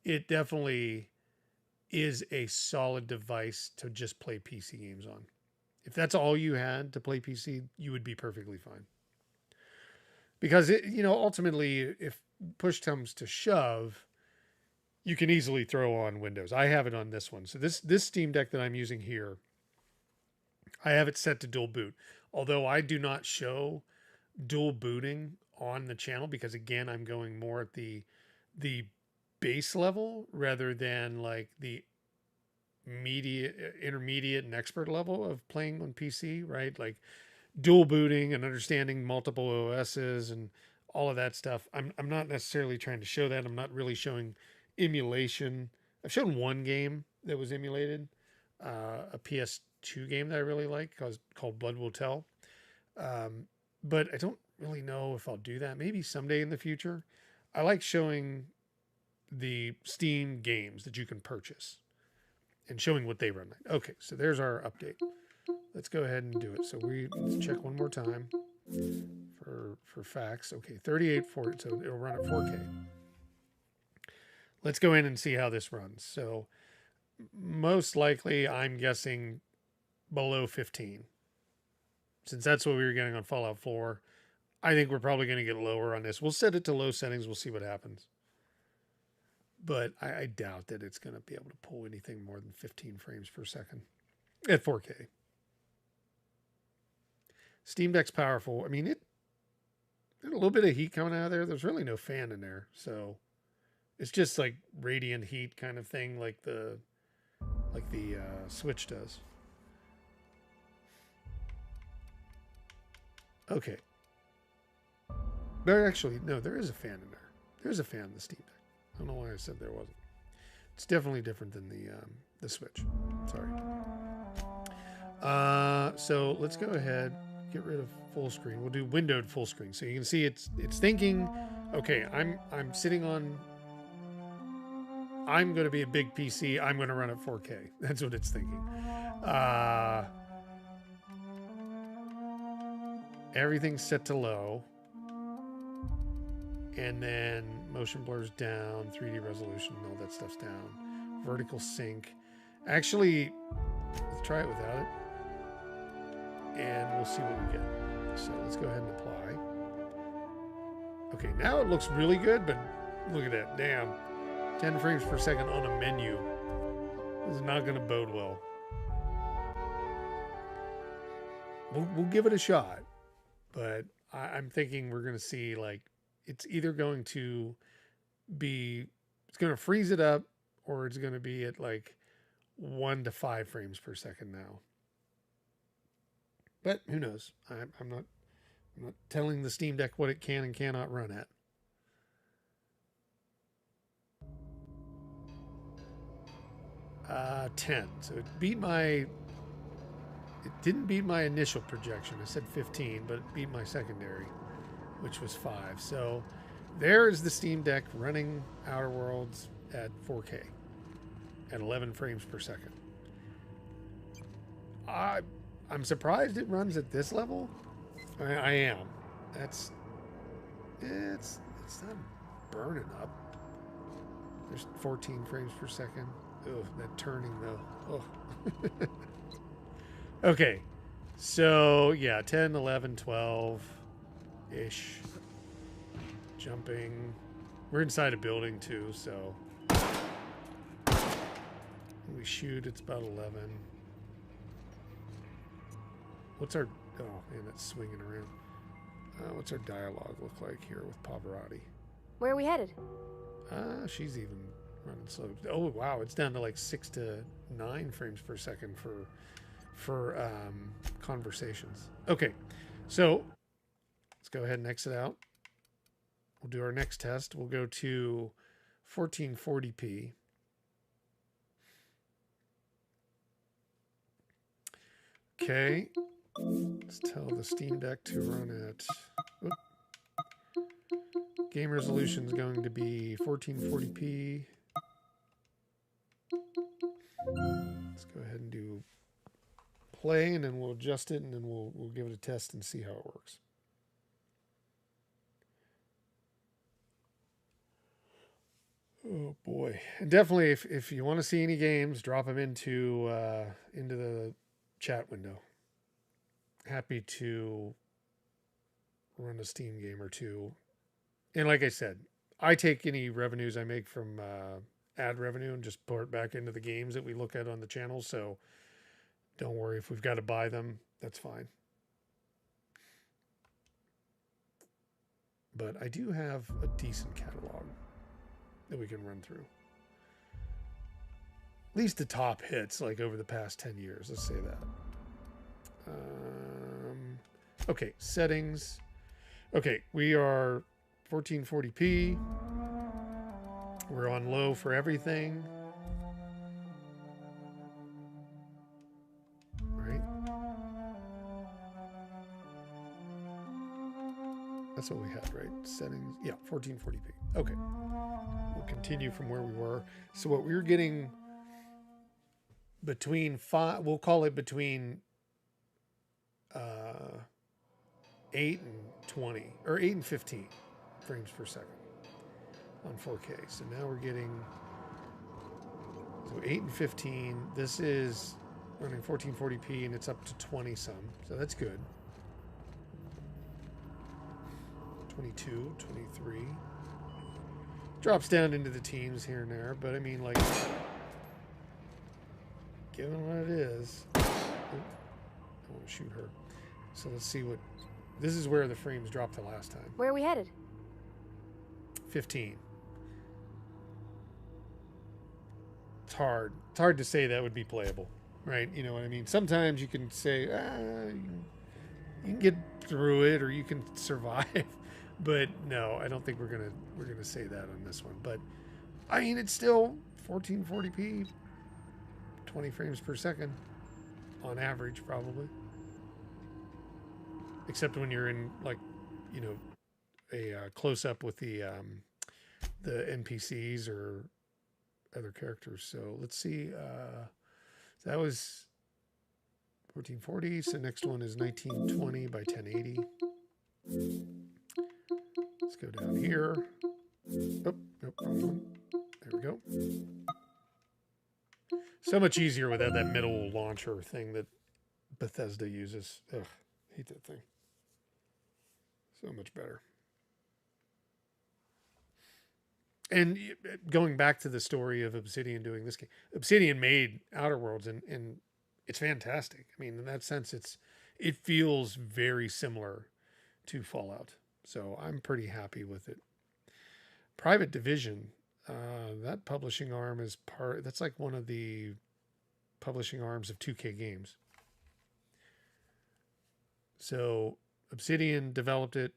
it definitely is a solid device to just play PC games on. If that's all you had to play PC, you would be perfectly fine. Because, ultimately, if push comes to shove, you can easily throw on Windows. I have it on this one. So this Steam Deck that I'm using here, I have it set to dual boot. Although I do not show dual booting on the channel because, again, I'm going more at the base level rather than like the intermediate and expert level of playing on PC, right? Like dual booting and understanding multiple OSs and all of that stuff. I'm not necessarily trying to show that. I'm not really showing emulation. I've shown one game that was emulated, a PS2 game that I really like called Blood Will Tell. But I don't really know if I'll do that. Maybe someday in the future. I like showing the Steam games that you can purchase and showing what they run like. Okay, so there's our update. Let's go ahead and do it. So let's check one more time for facts. Okay, 3840, so it'll run at 4K. Let's go in and see how this runs. So most likely, I'm guessing below 15. Since that's what we were getting on Fallout 4, I think we're probably going to get lower on this. We'll set it to low settings. We'll see what happens. But I doubt that it's going to be able to pull anything more than 15 frames per second at 4K. Steam Deck's powerful. I mean, there's a little bit of heat coming out of there. There's really no fan in there. So it's just like radiant heat kind of thing like the Switch does. Okay. There actually, no, there is a fan in there. There's a fan in the Steam Deck. I don't know why I said there wasn't. It's definitely different than the Switch. Sorry. So let's go ahead, get rid of full screen. We'll do windowed full screen. So you can see it's thinking, okay, I'm sitting on, I'm going to be a big PC. I'm going to run at 4K. That's what it's thinking. Everything's set to low. And then motion blur's down, 3D resolution, all that stuff's down. Vertical sync. Actually, let's try it without it. And we'll see what we get. So let's go ahead and apply. Okay, now it looks really good, but look at that. Damn. 10 frames per second on a menu. This is not going to bode well. We'll give it a shot. But I'm thinking we're going to see like, it's either going to be, it's going to freeze it up, or it's going to be at like 1 to 5 frames per second now. But who knows? I'm not telling the Steam Deck what it can and cannot run at. 10. So it beat my. It didn't beat my initial projection. I said 15, but it beat my secondary, which was 5. So there is the Steam Deck running Outer Worlds at 4K at 11 frames per second. I'm surprised it runs at this level. I am. It's not burning up. There's 14 frames per second. Ugh, that turning though. Ugh. Okay. So, yeah, 10, 11, 12-ish. Jumping. We're inside a building too, so when we shoot, it's about 11. What's our... Oh, man, that's swinging around. What's our dialogue look like here with Pavarotti? Where are we headed? She's even running slow. Oh, wow, it's down to like 6 to 9 frames per second for conversations. Okay, so let's go ahead and exit out. We'll do our next test. We'll go to 1440p. Okay. Let's tell the Steam Deck to run at... Game resolution is going to be 1440p. Let's go ahead and do play, and then we'll adjust it, and then we'll give it a test and see how it works. Oh boy! And definitely, if you want to see any games, drop them into the chat window. Happy to run a Steam game or two. And like I said, I take any revenues I make from ad revenue and just pour it back into the games that we look at on the channel. So don't worry if we've got to buy them. That's fine. But I do have a decent catalog that we can run through. At least the top hits, like over the past 10 years. Let's say that. Okay, settings. Okay, we are 1440p. We're on low for everything. Right? That's what we had, right? Settings. Yeah, 1440p. Okay. We'll continue from where we were. So what we were getting between 5, we'll call it between 8 and 20, or 8 and 15 frames per second on 4K. So now we're getting, so 8 and 15. This is running 1440p, and it's up to 20 some. So that's good. 22, 23. Drops down into the teens here and there, but I mean, like, given what it is, I want to shoot her. So let's see what, this is where the frames dropped the last time. Where are we headed? 15. It's hard. It's hard to say that would be playable, right? You know what I mean? Sometimes you can say, you can get through it or you can survive. But no, I don't think we're gonna say that on this one. But I mean, it's still 1440p, 20 frames per second on average, probably. Except when you're in, like, you know, a close-up with the NPCs or other characters. So let's see. That was 1440. So next one is 1920 by 1080. Let's go down here. Oh, nope, wrong one. There we go. So much easier without that middle launcher thing that Bethesda uses. Ugh, hate that thing. So much better. And going back to the story of Obsidian doing this game, Obsidian made Outer Worlds, and it's fantastic. I mean, in that sense, it feels very similar to Fallout. So I'm pretty happy with it. Private Division, that publishing arm is that's like one of the publishing arms of 2K Games. So Obsidian developed it,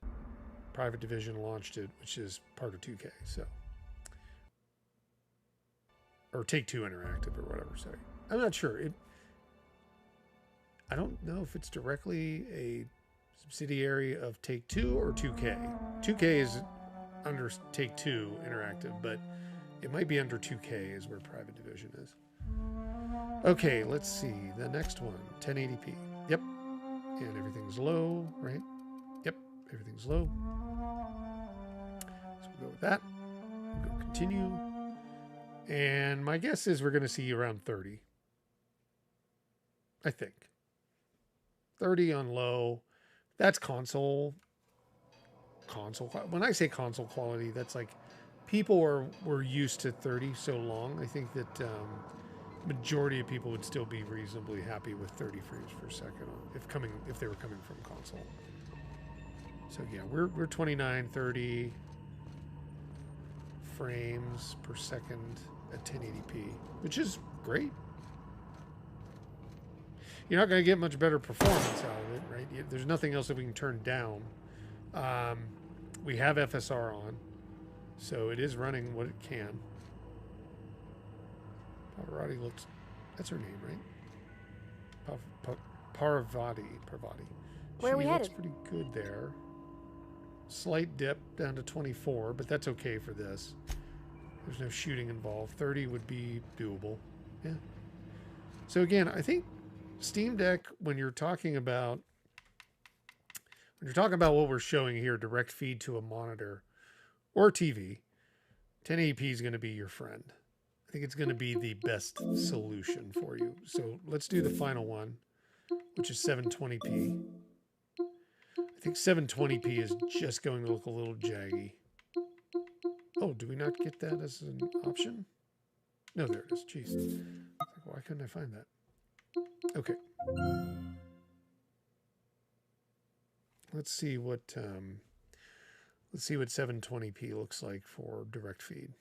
Private Division launched it, which is part of 2K. So or Take-Two Interactive or whatever. Sorry, I'm not sure. I don't know if it's directly a subsidiary of Take-Two or 2K. 2K is under Take-Two Interactive, but it might be under 2K is where Private Division is. Okay, let's see. The next one, 1080p. Yep. And everything's low, right? Yep, everything's low. So we'll go with that. We'll go continue. And my guess is we're going to see around 30. I think. 30 on low. That's console. When I say console quality, that's like people were used to 30 so long. I think that majority of people would still be reasonably happy with 30 frames per second if they were coming from console. So yeah, we're 29, 30 frames per second at 1080p, which is great. You're not going to get much better performance out of it, right? There's nothing else that we can turn down. We have FSR on, so it is running what it can. Pavarotti looks, that's her name, right? Parvati. Where are we looks headed? pretty good there. Slight dip down to 24, but that's okay for this. There's no shooting involved. 30 would be doable. Yeah. So again, I think Steam Deck, when you're talking about what we're showing here, direct feed to a monitor or TV, 1080p is going to be your friend. I think it's going to be the best solution for you. So let's do the final one, which is 720p. I think 720p is just going to look a little jaggy. Oh, do we not get that as an option? No, there it is. Jeez. Why couldn't I find that? Okay. Let's see what 720p looks like for direct feed.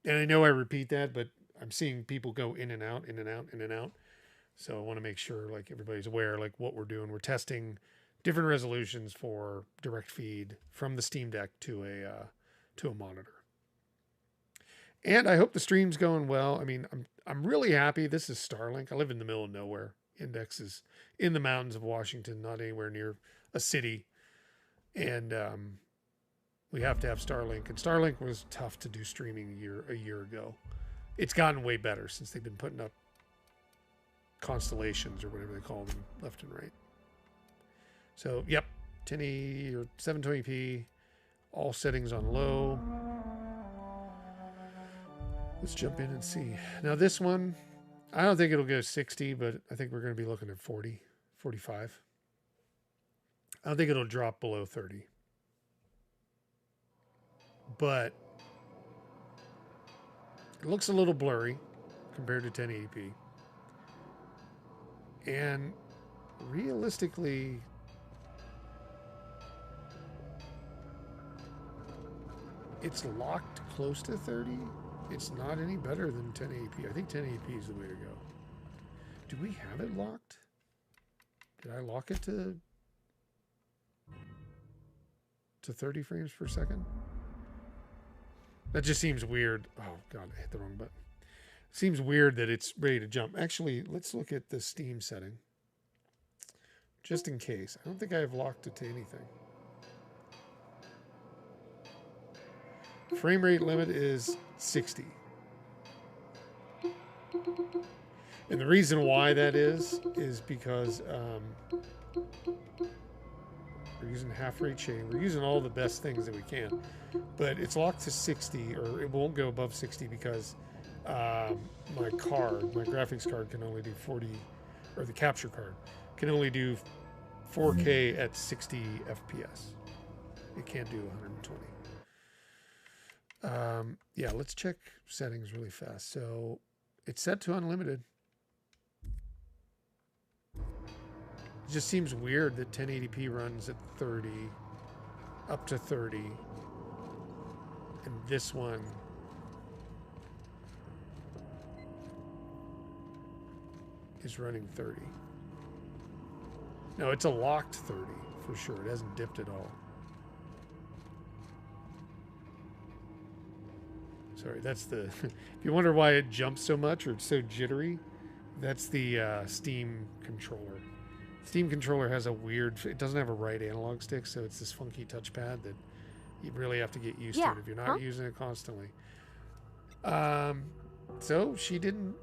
And I know I repeat that, but I'm seeing people go in and out, in and out, in and out. So I want to make sure like everybody's aware like what we're doing. We're testing different resolutions for direct feed from the Steam Deck to a monitor. And I hope the stream's going well. I mean, I'm really happy. This is Starlink. I live in the middle of nowhere. Index is in the mountains of Washington, not anywhere near a city. And we have to have Starlink. And Starlink was tough to do streaming a year ago. It's gotten way better since they've been putting up constellations or whatever they call them left and right. So, yep, 1080 or 720p, all settings on low. Let's jump in and see. Now this one, I don't think it'll go 60, but I think we're going to be looking at 40, 45. I don't think it'll drop below 30. But it looks a little blurry compared to 1080p. And realistically, it's locked close to 30. It's not any better than 1080p. I think 1080p is the way to go. Do we have it locked? Did I lock it to 30 frames per second? That just seems weird. Oh God, I hit the wrong button. Seems weird that it's ready to jump. Actually, let's look at the Steam setting. Just in case. I don't think I have locked it to anything. Frame rate limit is 60. And the reason why that is because we're using half rate shading. We're using all the best things that we can. But it's locked to 60, or it won't go above 60 because my graphics card can only do 40, or the capture card can only do 4K at 60 FPS. It can't do 120. Yeah, let's check settings really fast. So it's set to unlimited. It just seems weird that 1080p runs at 30, up to 30, and this one is running 30. No, it's a locked 30 for sure. It hasn't dipped at all. Sorry, that's the... if you wonder why it jumps so much or it's so jittery, that's the Steam controller. Steam controller has a weird... It doesn't have a right analog stick, so it's this funky touchpad that you really have to get used to it if you're not using it constantly. So she didn't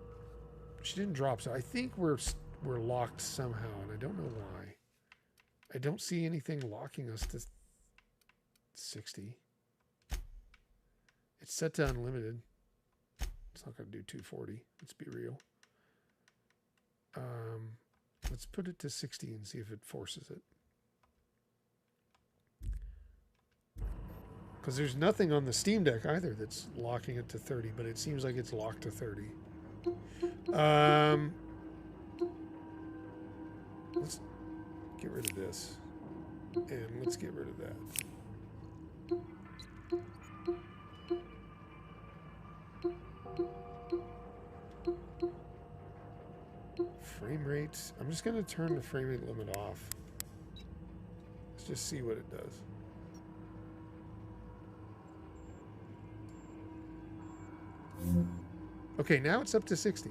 drop. So I think we're locked somehow, and I don't know why. I don't see anything locking us to 60. It's set to unlimited. It's not going to do 240. Let's be real. Let's put it to 60 and see if it forces it. Because there's nothing on the Steam Deck either that's locking it to 30, but it seems like it's locked to 30. Let's get rid of this. And let's get rid of that. Frame rate. I'm just going to turn the frame rate limit off. Let's just see what it does. Okay, now it's up to 60.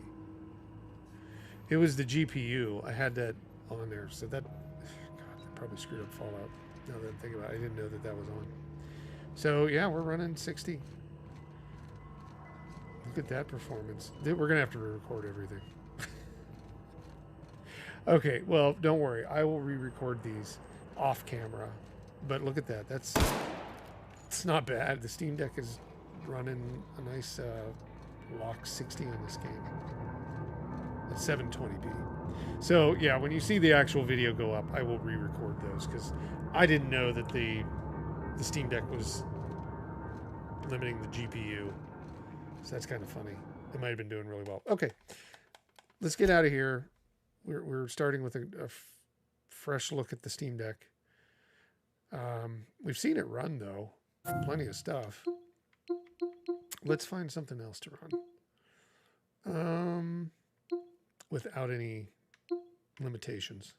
It was the GPU. I had that on there, so that... God, that probably screwed up Fallout. Now that I'm thinking about it, I didn't know that that was on. So, yeah, we're running 60. Look at that performance. We're going to have to re-record everything. Okay, well, don't worry. I will re-record these off camera. But look at that. It's not bad. The Steam Deck is running a nice lock 60 on this game at 720p. So, yeah, when you see the actual video go up, I will re-record those because I didn't know that the Steam Deck was limiting the GPU. So that's kind of funny. It might have been doing really well. Okay, let's get out of here. We're starting with a fresh look at the Steam Deck. We've seen it run, though. Plenty of stuff. Let's find something else to run. Without any limitations.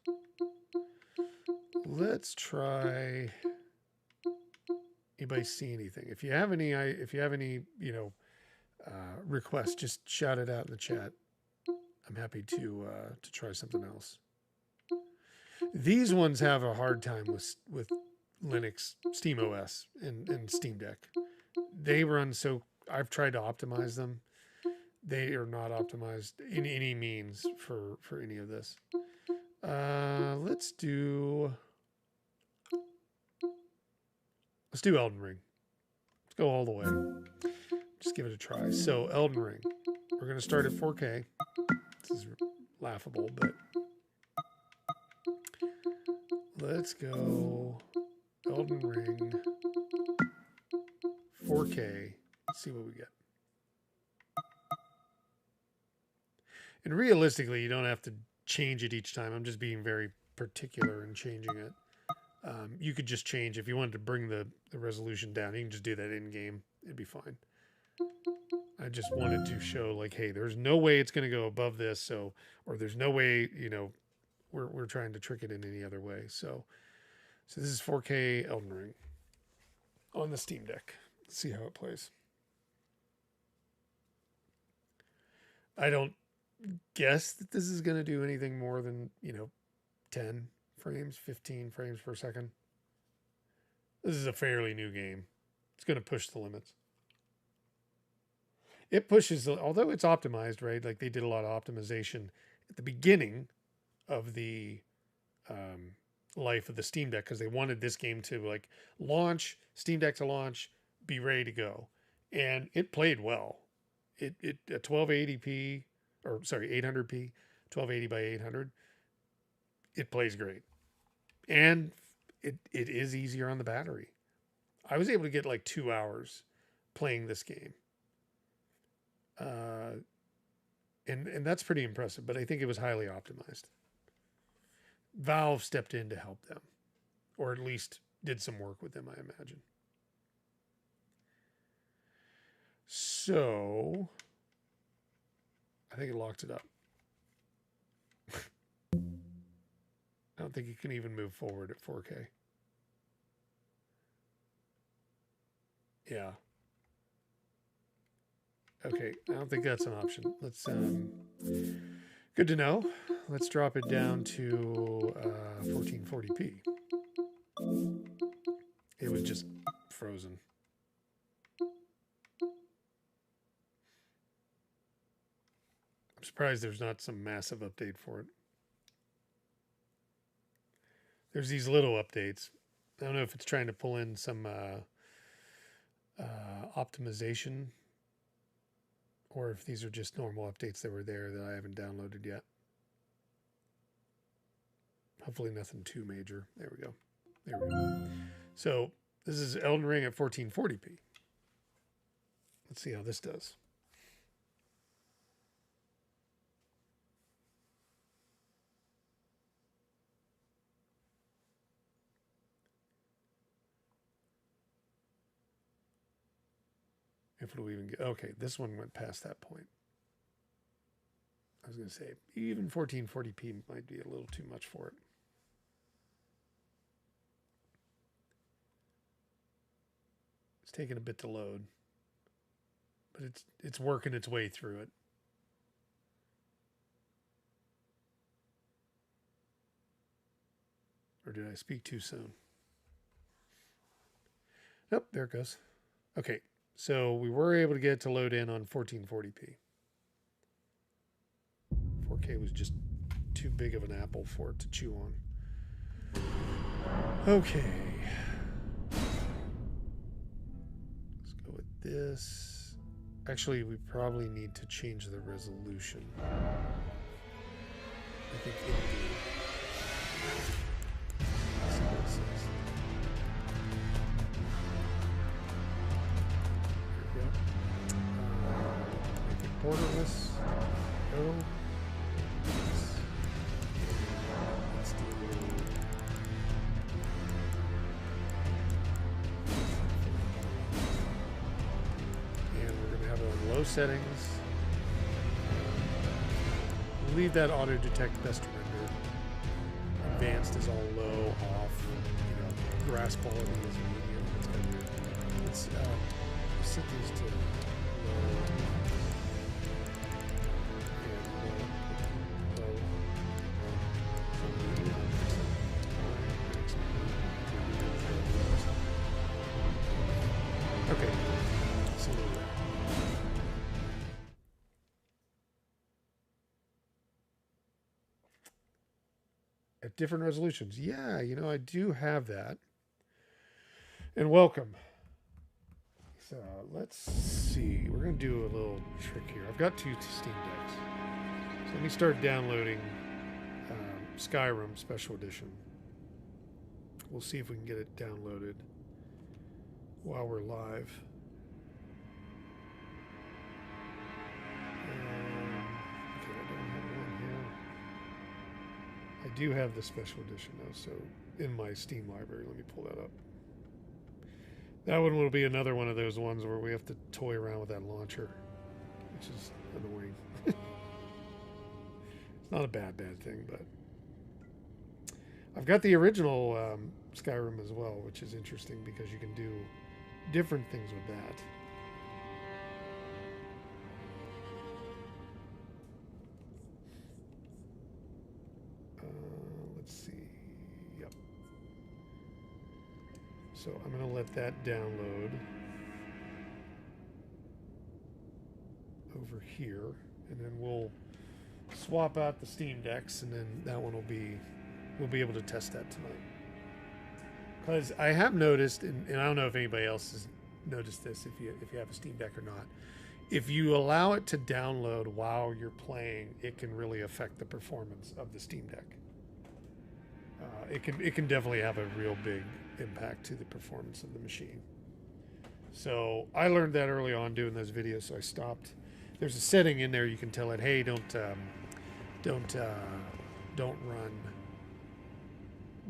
Let's try... Anybody see anything? If you have any, requests, just shout it out in the chat. I'm happy to try something else. These ones have a hard time with Linux, SteamOS, and Steam Deck. They run so... I've tried to optimize them. They are not optimized in any means for any of this. Let's do Elden Ring. Let's go all the way. Just give it a try. So Elden Ring. We're going to start at 4K. This is laughable, but let's go Elden Ring 4K. See what we get. And realistically, you don't have to change it each time. I'm just being very particular in changing it. You could just change if you wanted to bring the resolution down. You can just do that in game. It'd be fine. I just wanted to show like, hey, there's no way it's going to go above this. So, or there's no way, we're trying to trick it in any other way. So this is 4K Elden Ring on the Steam Deck. Let's see how it plays. I don't guess that this is going to do anything more than, 10 frames, 15 frames per second. This is a fairly new game. It's going to push the limits. It pushes, although it's optimized, right? Like they did a lot of optimization at the beginning of the life of the Steam Deck because they wanted this game to like launch, Steam Deck to launch, be ready to go. And it played well. It at 1280p, or sorry, 800p, 1280 by 800, it plays great. And it is easier on the battery. I was able to get like 2 hours playing this game. And that's pretty impressive, but I think it was highly optimized. Valve stepped in to help them, or at least did some work with them, I imagine. So, I think it locked it up. I don't think you can even move forward at 4K. Yeah. Okay, I don't think that's an option. Let's, good to know. Let's drop it down to 1440p. It was just frozen. I'm surprised there's not some massive update for it. There's these little updates. I don't know if it's trying to pull in some optimization, or if these are just normal updates that were there that I haven't downloaded yet. Hopefully nothing too major. There we go. There we go. So this is Elden Ring at 1440p. Let's see how this does. If it'll even get, okay, this one went past that point. I was going to say, even 1440p might be a little too much for it. It's taking a bit to load, but it's working its way through it. Or did I speak too soon? Nope, there it goes. Okay. So we were able to get it to load in on 1440p. 4K was just too big of an apple for it to chew on. Okay. Let's go with this. Actually, we probably need to change the resolution. I think it Let's see what it says. Borderless. Go. Let's do. And we're going to have it on low settings. We'll leave that auto detect best render. Advanced is all low, off. You know, grass quality is medium. Let's set these to low. Okay. At different resolutions. Yeah, you know, I do have that. And welcome. So let's see. We're going to do a little trick here. I've got 2 Steam Decks. So let me start downloading Skyrim Special Edition. We'll see if we can get it downloaded while we're live. Okay, I don't have one here. I do have the Special Edition though, so in my Steam library, let me pull that up. That one will be another one of those ones where we have to toy around with that launcher, which is annoying. It's not a bad thing, but I've got the original Skyrim as well, which is interesting because you can do different things with that. Let's see. Yep. So I'm going to let that download over here, and then we'll swap out the Steam Decks, and then that one will be, we'll be able to test that tonight. Because I have noticed, and I don't know if anybody else has noticed this, if you have a Steam Deck or not, if you allow it to download while you're playing, it can really affect the performance of the Steam Deck. It can definitely have a real big impact to the performance of the machine. So I learned that early on doing those videos, so I stopped. There's a setting in there you can tell it, hey, don't run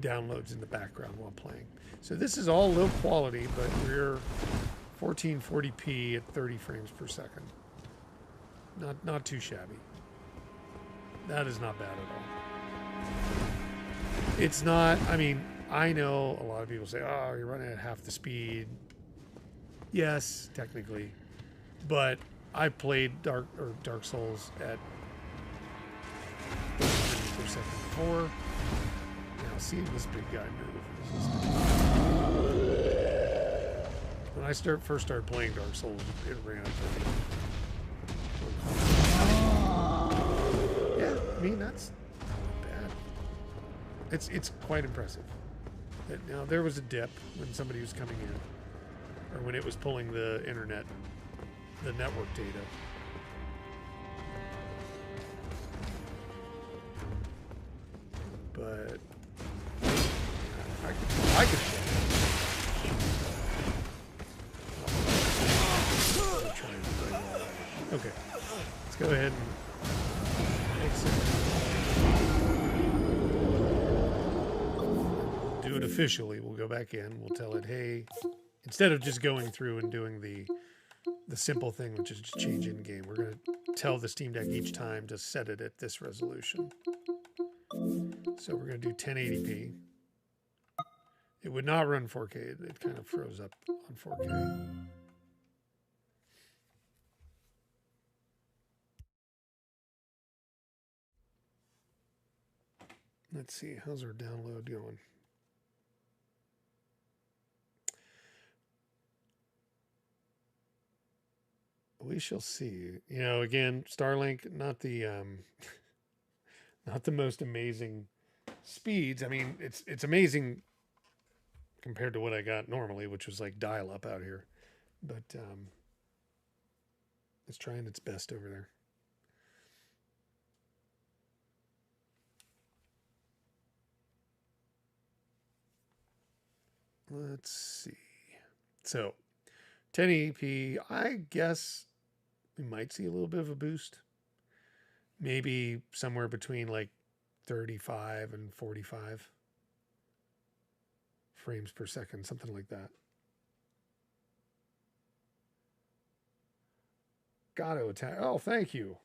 downloads in the background while playing. So this is all low quality, but we're 1440p at 30 frames per second. Not too shabby. That is not bad at all. It's not, I mean, I know a lot of people say, oh, you're running at half the speed. Yes, technically. But I played Dark Souls at 30 frames per second before. Now see this big guy move. When I first started playing Dark Souls, it ran at 30. Yeah, I mean that's not bad. It's quite impressive. Now there was a dip when somebody was coming in, or when it was pulling the internet, the network data. But I could show it. Okay, let's go ahead and do it officially. We'll go back in. We'll tell it, hey, instead of just going through and doing the simple thing, which is just change in game, we're going to tell the Steam Deck each time to set it at this resolution. So we're going to do 1080p. It would not run 4K. It kind of froze up on 4K. Let's see, how's our download going? We shall see. You know, again, Starlink, not the not the most amazing speeds. I mean, it's amazing compared to what I got normally, which was like dial-up out here. But it's trying its best over there. Let's see. So 1080p, I guess we might see a little bit of a boost. Maybe somewhere between like 35 and 45 frames per second, something like that. Gato attack. Oh, thank you.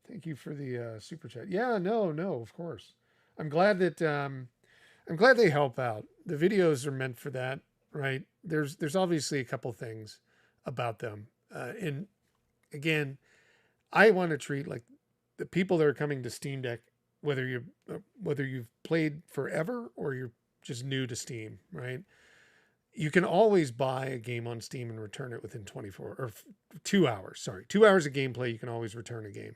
Thank you for the super chat. Yeah, no, of course. I'm glad that I'm glad they help out. The videos are meant for that, right? There's obviously a couple things about them. And again, I want to treat like the people that are coming to Steam Deck, whether you've played forever or you're just new to Steam, right? You can always buy a game on Steam and return it within 2 hours. Sorry, 2 hours of gameplay, you can always return a game.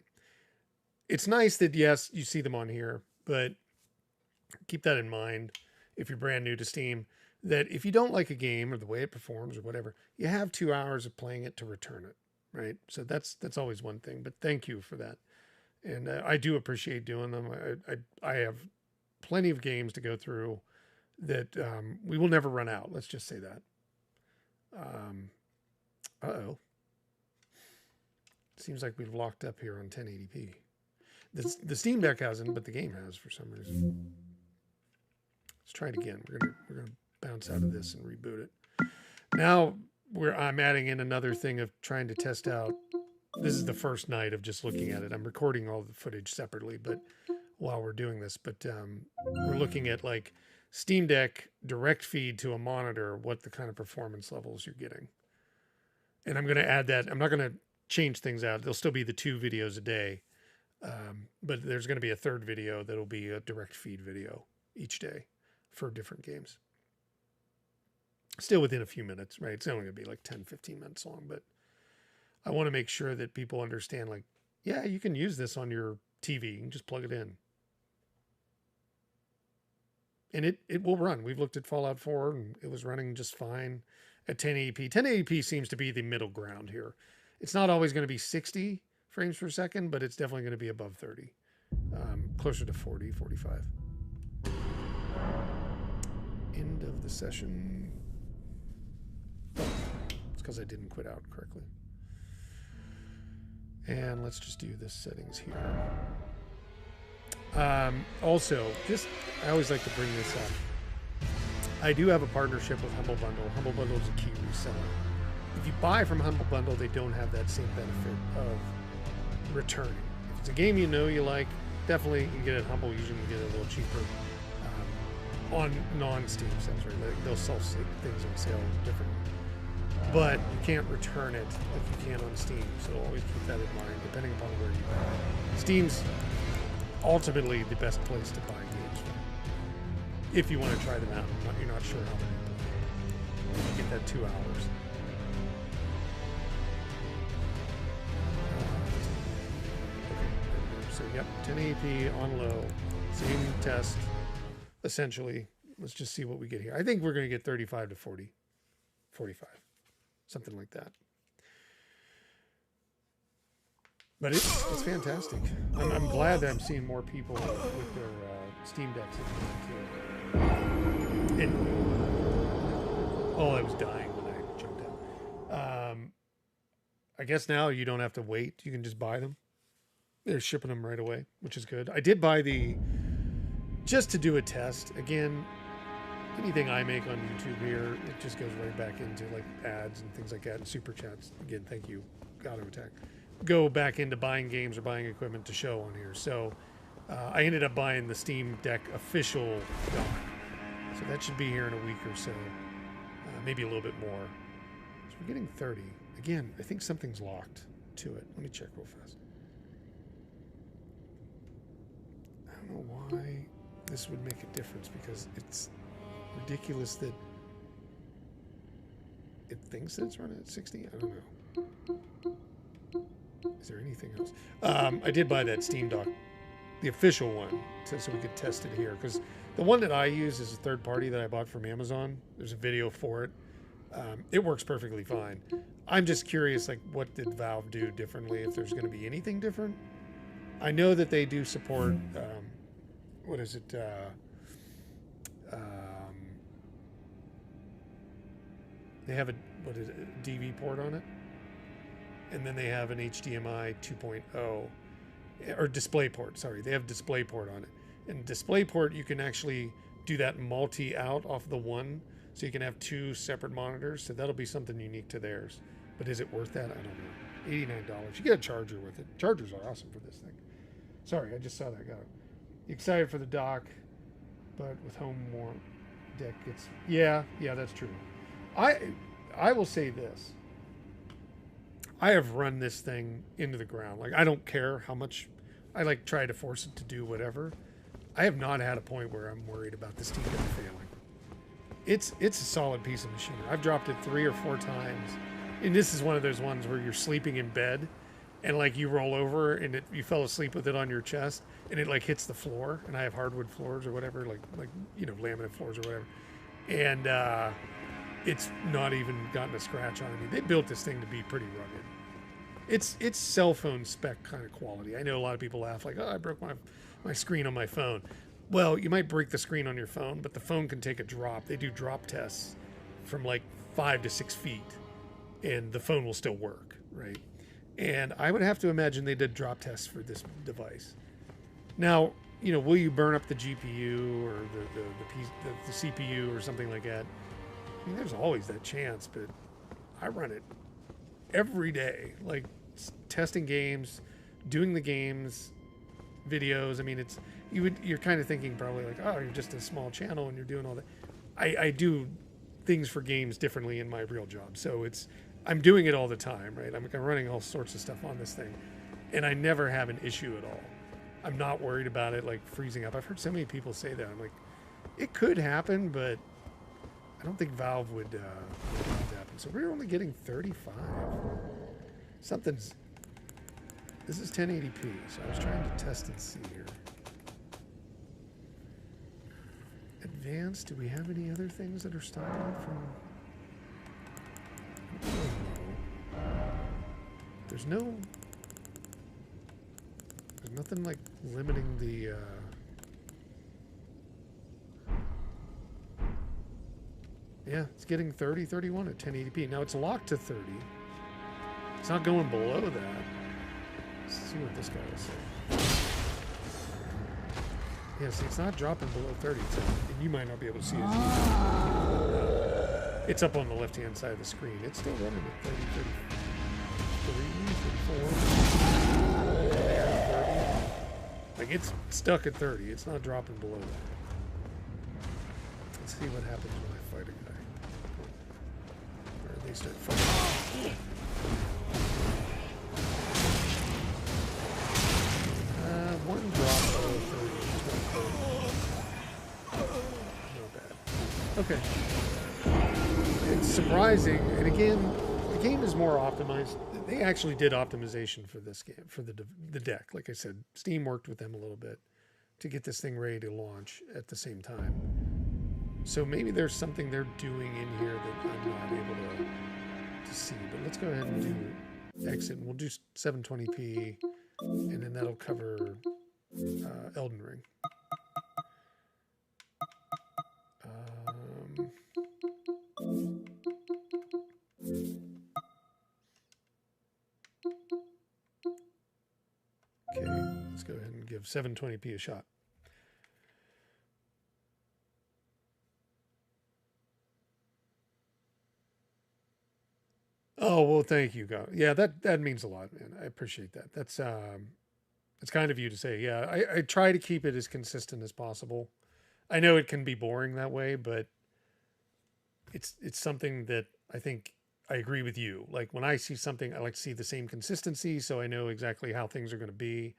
It's nice that, yes, you see them on here, but keep that in mind if you're brand new to Steam, that if you don't like a game or the way it performs or whatever, you have 2 hours of playing it to return it, right? So that's always one thing, but thank you for that. And I do appreciate doing them. I have plenty of games to go through that we will never run out. Let's just say that. Uh-oh. Seems like we've locked up here on 1080p. The Steam Deck hasn't, but the game has for some reason. Let's try it again. We're gonna bounce out of this and reboot it. Now I'm adding in another thing of trying to test out. This is the first night of just looking at it. I'm recording all the footage separately, but while we're doing this, but we're looking at like Steam Deck direct feed to a monitor, what the kind of performance levels you're getting. And I'm going to add that. I'm not going to change things out. There'll still be the 2 videos a day. But there's going to be a third video that'll be a direct feed video each day for different games. Still within a few minutes, right? It's only going to be like 10, 15 minutes long, but I want to make sure that people understand, like, yeah, you can use this on your TV. You can just plug it in. And it will run. We've looked at Fallout 4 and it was running just fine at 1080p. 1080p seems to be the middle ground here. It's not always going to be 60 frames per second, but it's definitely going to be above 30. Closer to 40, 45. End of the session. Oh, it's because I didn't quit out correctly. And let's just do the settings here. Also, I always like to bring this up. I do have a partnership with Humble Bundle. Humble Bundle is a key reseller. If you buy from Humble Bundle, they don't have that same benefit of returning. If it's a game you know you like, definitely you can get it at Humble. Usually you get it a little cheaper on non-Steam sales, right? They'll sell things on sale differently. but you can't return it like you can on Steam. So always keep that in mind, depending upon where you buy. Steam's ultimately the best place to buy games from. If you want to try them out, you're not sure how many. You get that 2 hours. Okay, so yep, 1080p on low, same test, essentially. Let's just see what we get here. I think we're going to get 35 to 40, 45, something like that. But it's fantastic. I'm glad that I'm seeing more people with their Steam Decks. Oh, I was dying when I jumped out. I guess now you don't have to wait. You can just buy them. They're shipping them right away, which is good. I did buy just to do a test. Again, anything I make on YouTube here, it just goes right back into like ads and things like that and super chats. Again, thank you, Auto Attack. Go back into buying games or buying equipment to show on here. So I ended up buying the Steam Deck official dock. So that should be here in a week or so. Maybe a little bit more. So we're getting 30. Again, I think something's locked to it. Let me check real fast. I don't know why this would make a difference, because it's ridiculous that it thinks that it's running at 60. I don't know. Is there anything else? I did buy that Steam Dock, the official one, so we could test it here, because the one that I use is a third party that I bought from Amazon. There's a video for it. It works perfectly fine. I'm just curious, like, what did Valve do differently, if there's going to be anything different? I know that they do support, what is it? They have a DV port on it. And then they have an HDMI 2.0, or DisplayPort, sorry. They have DisplayPort on it. And DisplayPort, you can actually do that multi-out off the one, so you can have two separate monitors. So that'll be something unique to theirs. But is it worth that? I don't know. $89. You get a charger with it. Chargers are awesome for this thing. Sorry, I just saw that. Got it. Excited for the dock, but with home warm deck, it's yeah, that's true. I will say this. I have run this thing into the ground. Like, I don't care how much I like try to force it to do whatever. I have not had a point where I'm worried about the Steam Deck failing. It's a solid piece of machinery. I've dropped it 3 or 4 times, and this is one of those ones where you're sleeping in bed, and like you roll over and you fell asleep with it on your chest, and it like hits the floor. And I have hardwood floors or whatever, like laminate floors or whatever, and it's not even gotten a scratch on me. They built this thing to be pretty rugged. It's cell phone spec kind of quality. I know a lot of people laugh like, oh, I broke my screen on my phone. Well, you might break the screen on your phone, but the phone can take a drop. They do drop tests from like 5 to 6 feet, and the phone will still work, right? And I would have to imagine they did drop tests for this device. Now, will you burn up the GPU or the CPU or something like that? I mean, there's always that chance, but I run it every day, like testing games, doing the games, videos. I mean, you're kind of thinking probably like, oh, you're just a small channel and you're doing all that. I do things for games differently in my real job, so I'm doing it all the time, right? I'm running all sorts of stuff on this thing, and I never have an issue at all. I'm not worried about it like freezing up. I've heard so many people say that. I'm like, it could happen, but I don't think Valve would happen. So we're only getting 35. This is 1080p, so I was trying to test and see here. Advanced, do we have any other things that are stopping it from? There's nothing like limiting the yeah, it's getting 30, 31 at 1080p. Now it's locked to 30. It's not going below that. Let's see what this guy will say. Yeah, see, it's not dropping below 30. And you might not be able to see it. It's up on the left-hand side of the screen. It's still running at 30, 33, 34. 30. Like, it's stuck at 30. It's not dropping below that. Let's see what happens when I fight a guy. Where are they start fighting. One drop of 30. Not bad. Okay. It's surprising, and again, the game is more optimized. They actually did optimization for this game, for the deck. Like I said, Steam worked with them a little bit to get this thing ready to launch at the same time. So maybe there's something they're doing in here that I'm not able to see. But let's go ahead and do exit. And we'll do 720p, and then that'll cover Elden Ring. Okay, let's go ahead and give 720p a shot. Oh, well, thank you, God. Yeah, that means a lot, man. I appreciate that. That's it's kind of you to say. Yeah, I try to keep it as consistent as possible. I know it can be boring that way, but it's something that I think I agree with you. Like when I see something, I like to see the same consistency, so I know exactly how things are going to be.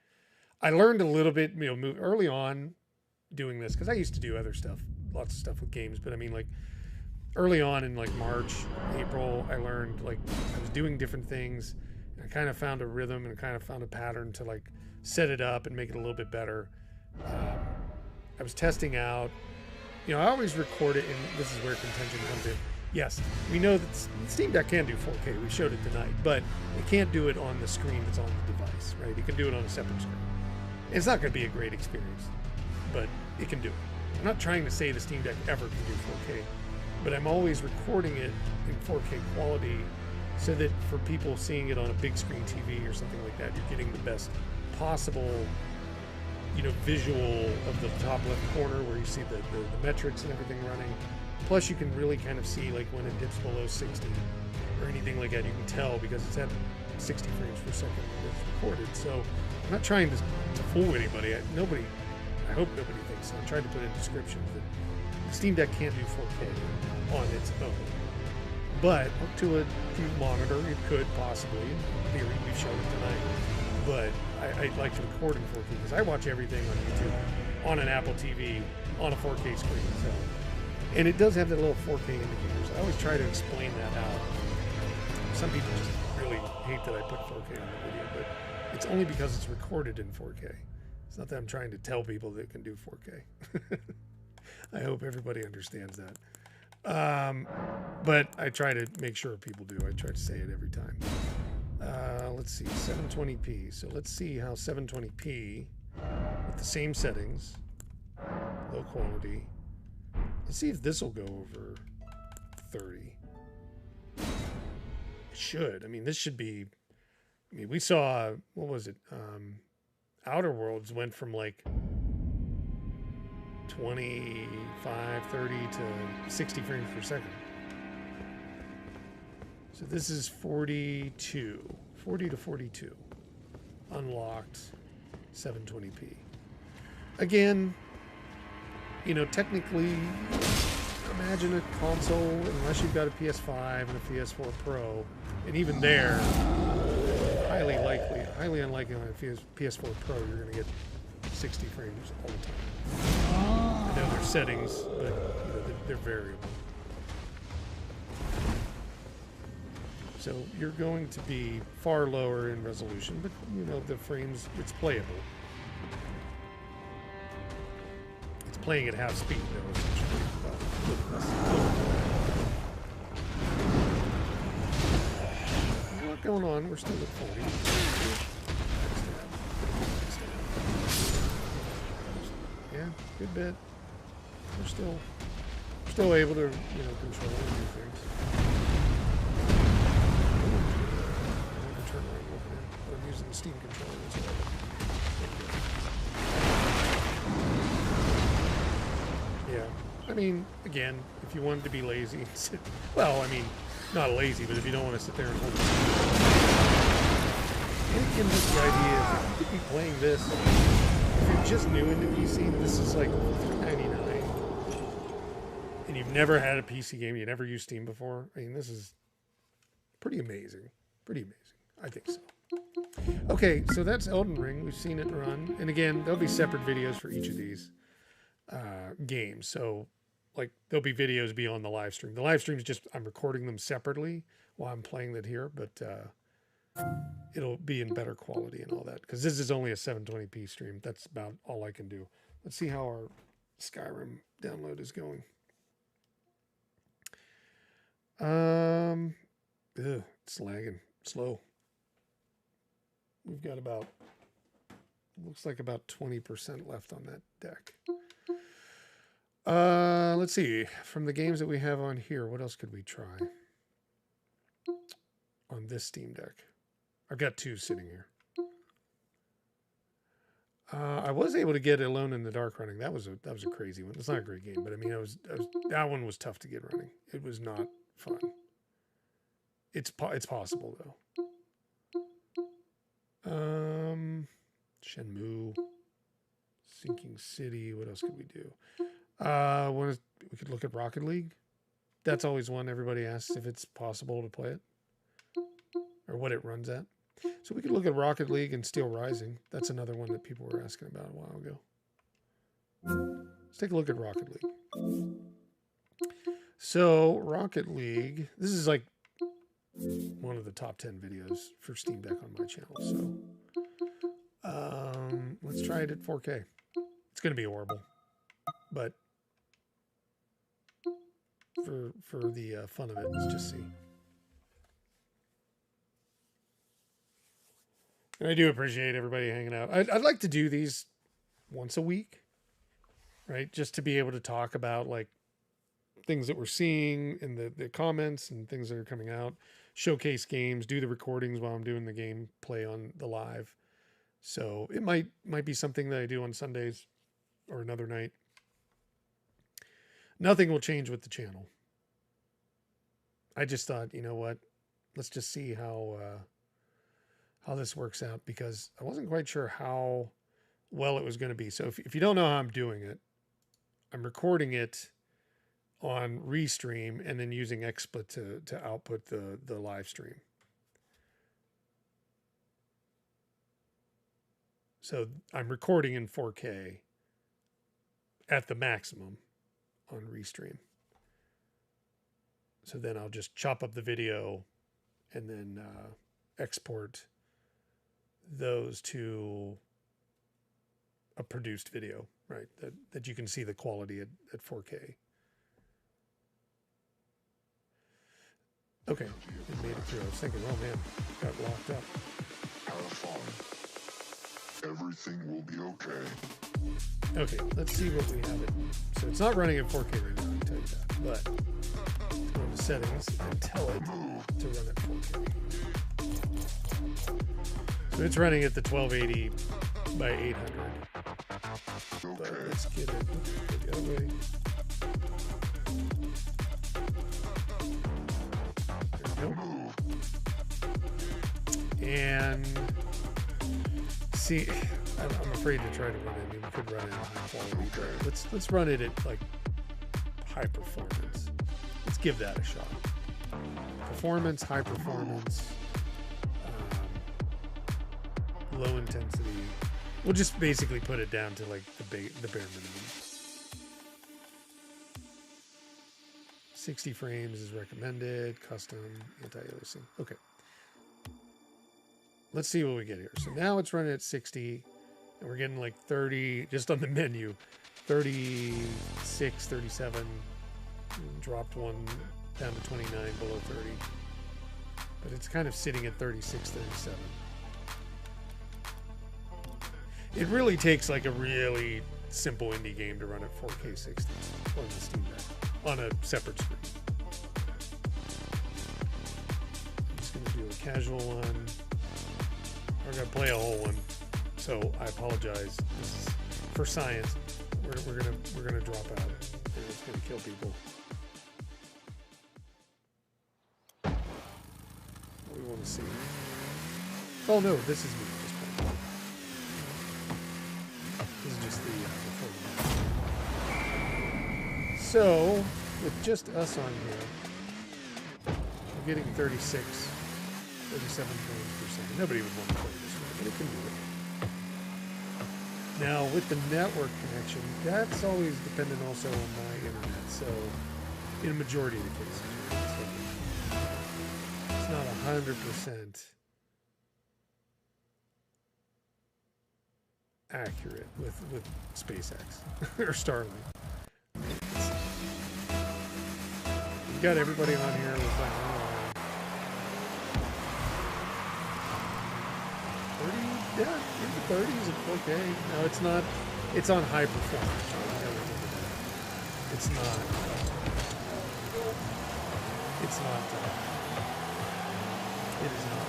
I learned a little bit, move early on doing this because I used to do other stuff, lots of stuff with games, but I mean, like early on in like March, April, I learned like I was doing different things. And I kind of found a rhythm and kind of found a pattern to like set it up and make it a little bit better. I was testing out. I always record it, and this is where contention comes in. Yes, we know that the Steam Deck can do 4K. We showed it tonight, but it can't do it on the screen that's on the device, right? It can do it on a separate screen. It's not going to be a great experience, but it can do it. I'm not trying to say the Steam Deck ever can do 4K, but I'm always recording it in 4K quality so that for people seeing it on a big screen TV or something like that, you're getting the best possible visual of the top left corner where you see the metrics and everything running. Plus you can really kind of see like when it dips below 60 or anything like that. You can tell because it's at 60 frames per second when it's recorded. So I'm not trying to fool anybody. I hope nobody thinks so. I'm trying to put in descriptions that the Steam Deck can't do 4K on its own. But up to a monitor, it could possibly. In theory, we've shown it tonight. But I like to record in 4K because I watch everything on YouTube on an Apple TV on a 4K screen. So, and it does have that little 4K indicators. I always try to explain that out. Some people just really hate that I put 4K on the video, but it's only because it's recorded in 4K. It's not that I'm trying to tell people that it can do 4K. I hope everybody understands that. But I try to make sure people do. I try to say it every time. Let's see, 720p. So let's see how 720p with the same settings, low quality. Let's see if this will go over 30. It should. I mean, this should be. I mean, we saw, what was it? Outer Worlds went from like 25, 30 to 60 frames per second. So this is 40 to 42. Unlocked 720p. Again, technically, imagine a console, unless you've got a PS5 and a PS4 Pro, and even there, highly unlikely on a PS4 Pro, you're going to get 60 frames all the time. I know there's settings, but they're variable. So you're going to be far lower in resolution, but the frames, it's playable. It's playing at half speed, though, essentially. There's a lot going on. We're still at 40. Yeah, good bit. We're still able to, control and do things. Turn around a little bit, but I'm using the Steam controller as well. Yeah, I mean, again, if you wanted to be lazy, not lazy, but if you don't want to sit there and hold the it gives us the idea that you could be playing this. If you're just new into PC, this is like $3.99, and you've never had a PC game, you never used Steam before. I mean, this is pretty amazing. Pretty amazing. I think so. Okay, so that's Elden Ring. We've seen it run. And again, there'll be separate videos for each of these games. So, like, there'll be videos beyond the live stream. The live stream is just, I'm recording them separately while I'm playing it here, but it'll be in better quality and all that. Because this is only a 720p stream. That's about all I can do. Let's see how our Skyrim download is going. It's lagging. Slow. We've got about, looks like about 20% left on that deck. Let's see. From the games that we have on here, what else could we try on this Steam Deck? I've got 2 sitting here. I was able to get Alone in the Dark running. That was a crazy one. It's not a great game, but I mean, that one was tough to get running. It was not fun. It's possible though. Shenmue, Sinking City. What else could we do? We could look at Rocket League. That's always one everybody asks if it's possible to play it or what it runs at. So we could look at Rocket League and Steel Rising. That's another one that people were asking about a while ago. Let's take a look at Rocket League. So Rocket League, this is like one of the top 10 videos for Steam Deck on my channel. So let's try it at 4K. It's going to be horrible, but for the fun of it, let's just see. And I do appreciate everybody hanging out. I'd like to do these once a week, right? Just to be able to talk about like things that we're seeing in the comments and things that are coming out, showcase games, do the recordings while I'm doing the gameplay on the live. So it might be something that I do on Sundays or another night. Nothing will change with the channel. I just thought, you know what? Let's just see how this works out, because I wasn't quite sure how well it was going to be. So if you don't know how I'm doing it, I'm recording it on Restream and then using XSplit to output the live stream. So I'm recording in 4K at the maximum on Restream. So then I'll just chop up the video and then export those to a produced video, right? That you can see the quality at 4K. Okay, it made it through. I was thinking, oh man, got locked up. Have fun. Everything will be okay. Okay, let's see what we have it. So it's not running at 4K right now, I can tell you that. But go to settings and tell it to run at 4K. So it's running at the 1280 by 800. Okay. But let's get it the other way. There we go. And see, I'm afraid to try to run it. I mean, we could run it at high quality, but let's run it at like high performance. Let's give that a shot. Performance, high performance, low intensity. We'll just basically put it down to like the bare minimum. 60 frames is recommended. Custom, anti-aliasing. Okay. Let's see what we get here. So now it's running at 60, and we're getting like 30 just on the menu. 36, 37. Dropped one down to 29, below 30. But it's kind of sitting at 36, 37. It really takes like a really simple indie game to run at 4K 60 on the Steam Deck on a separate screen. I'm just going to do a casual one. We're going to play a whole one, so I apologize. This is for science. We're gonna drop out, and it's going to kill people. What we want to see. Oh no, this is me. This is just the performance. So with just us on here, I'm getting 37 frames per second. Nobody would want to play this way, but it can do it. Now, with the network connection, that's always dependent also on my internet. So, in a majority of the cases, it's not 100% accurate with SpaceX or Starlink. You got everybody on here with like 30, yeah, in the 30s at 4K. No, it's not. It's on high performance. It's not. It's not. It is not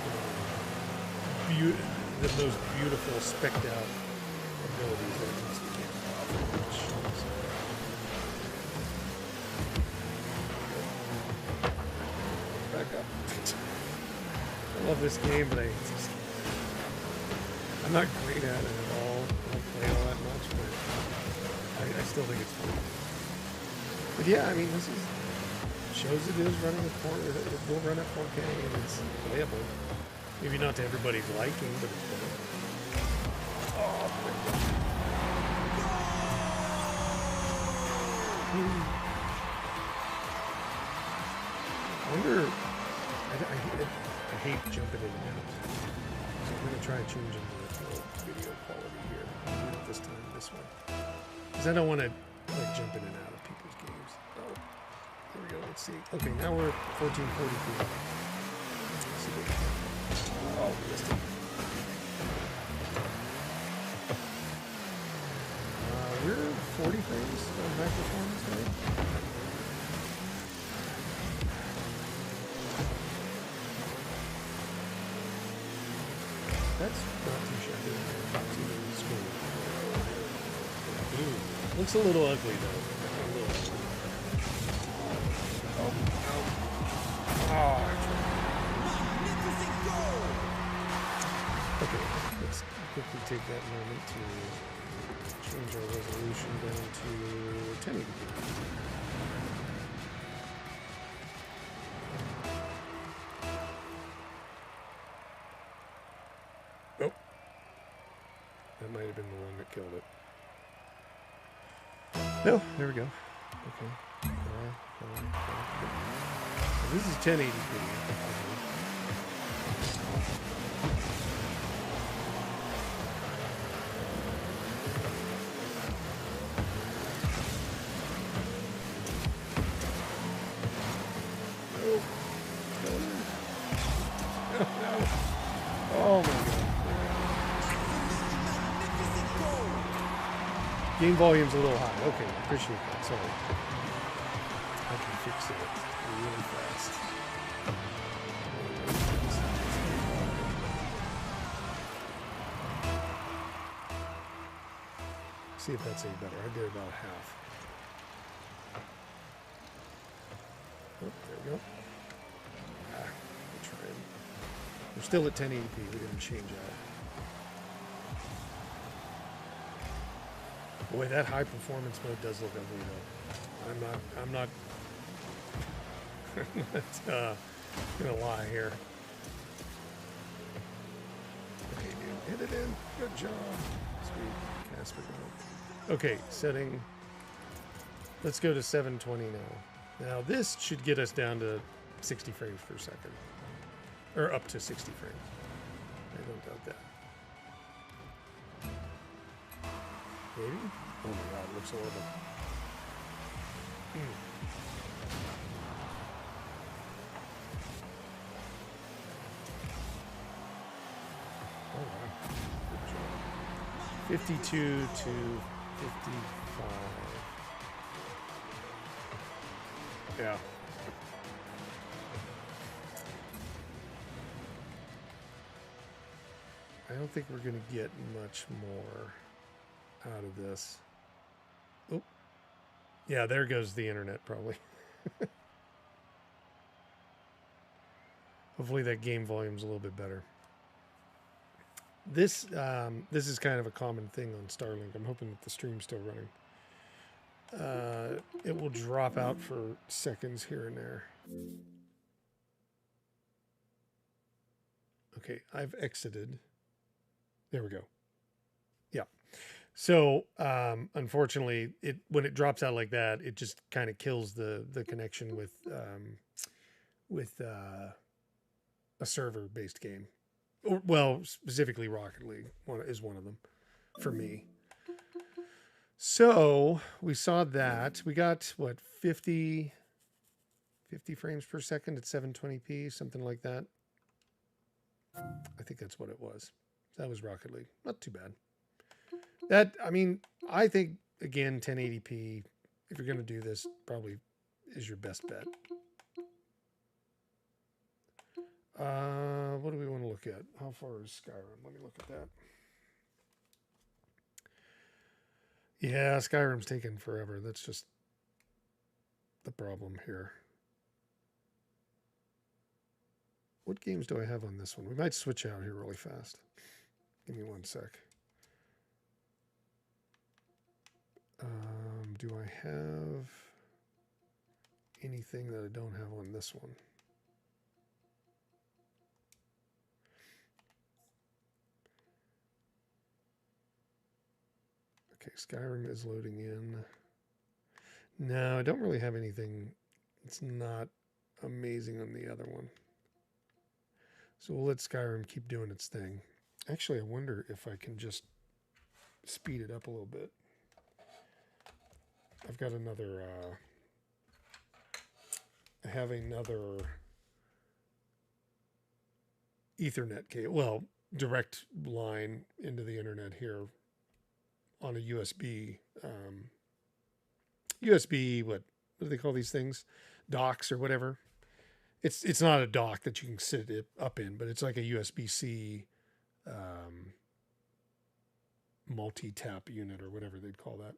the most beautiful specced out abilities that needs to be back up. I love this game, but I'm not great at it at all. I don't play all that much, but I still think it's fun. But yeah, I mean, this is shows it is running at 4. It will run at 4K and it's playable. Maybe not to everybody's liking, but it's playable. Oh, I wonder. I hate jumping in and out. So I'm gonna try changing the video quality here. I'll do it this time this way, because I don't want to like jump in and out of people's games. Oh, there we go. Let's see. Okay, now we're 1440p. Let's see what we can. Oh, we missed it. We're 40 frames on high performance mode. That's not too shabby. Ooh, looks a little ugly though. Okay, let's quickly take that moment to change our resolution down to 1080p. Oh, that might have been the one that killed it. No, there we go. Okay. This is 1080p. Oh my god. Game volume's a little high. Okay, appreciate that. Sorry. I can fix it really fast. See if that's any better. I did about half. Oh, there we go. We'll try it. We're still at 1080p. We didn't change out. Boy, that high performance mode does look ugly though. I'm not gonna lie here. Okay, dude, hit it in. Good job. Sweet. Casper. Okay, setting. Let's go to 720 now. Now this should get us down to 60 frames per second. Or up to 60 frames. I don't doubt that. Maybe? Oh my god, it looks horrible. Oh wow. Good job. 52 to 55. Yeah. I don't think we're going to get much more out of this. Oh, yeah, there goes the internet probably. Hopefully that game volume's a little bit better. This is kind of a common thing on Starlink. I'm hoping that the stream's still running. It will drop out for seconds here and there. Okay, I've exited. There we go. Yeah. So unfortunately, when it drops out like that, it just kind of kills the connection with a server based game. Or, well, specifically Rocket League is one of them for me. So we saw that. We got what, 50 frames per second at 720p, something like that. I think that's what it was. That was Rocket League. Not too bad. I think, again, 1080p, if you're going to do this, probably is your best bet. What do we want to look at? How far is Skyrim? Let me look at that. Yeah, Skyrim's taking forever. That's just the problem here. What games do I have on this one? We might switch out here really fast. Give me 1 sec. Do I have anything that I don't have on this one? Okay, Skyrim is loading in. No, I don't really have anything. It's not amazing on the other one. So we'll let Skyrim keep doing its thing. Actually, I wonder if I can just speed it up a little bit. I've got another, I have another Ethernet cable, well, direct line into the internet here on a USB, what do they call these things? Docks or whatever. It's not a dock that you can sit it up in, but it's like a USB-C multi-tap unit or whatever they'd call that.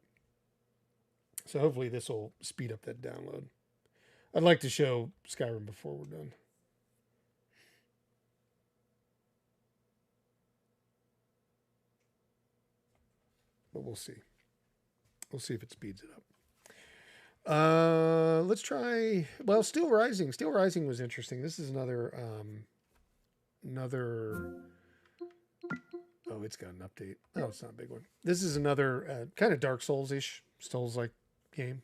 So hopefully this will speed up that download. I'd like to show Skyrim before we're done. But we'll see. We'll see if it speeds it up. Let's try, well, Steel Rising. Steel Rising was interesting. This is another, oh, it's got an update. Oh, it's not a big one. This is another kind of Dark Souls-ish, Souls-like game.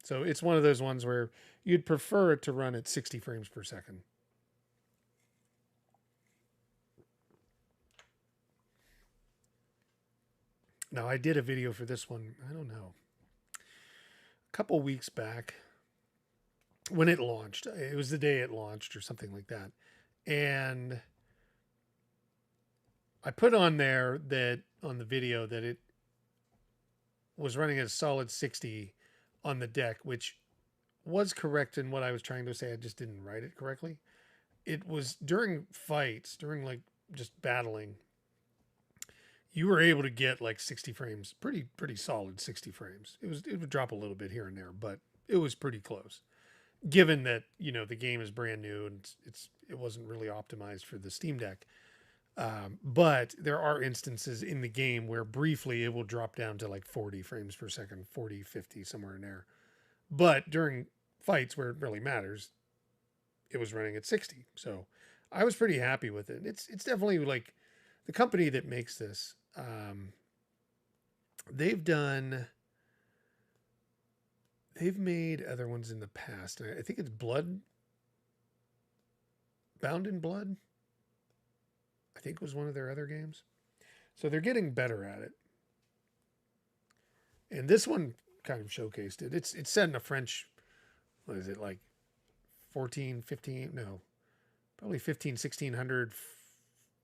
So it's one of those ones where you'd prefer it to run at 60 frames per second. Now, I did a video for this one, I don't know, a couple weeks back when it launched. It was the day it launched or something like that. And I put on there that on the video that it was running at a solid 60 on the deck, which was correct in what I was trying to say. I just didn't write it correctly. It was during fights, during like just battling, you were able to get like 60 frames, pretty solid 60 frames. It would drop a little bit here and there, but it was pretty close. Given that, you know, the game is brand new and it wasn't really optimized for the Steam Deck. But there are instances in the game where briefly it will drop down to like 40 frames per second, 40, 50, somewhere in there. But during fights where it really matters, it was running at 60. So I was pretty happy with it. It's definitely like the company that makes this. They've made other ones in the past. I think it's Bound in Blood, I think was one of their other games. So they're getting better at it. And this one kind of showcased it. It's set in a French, what is it, like 1600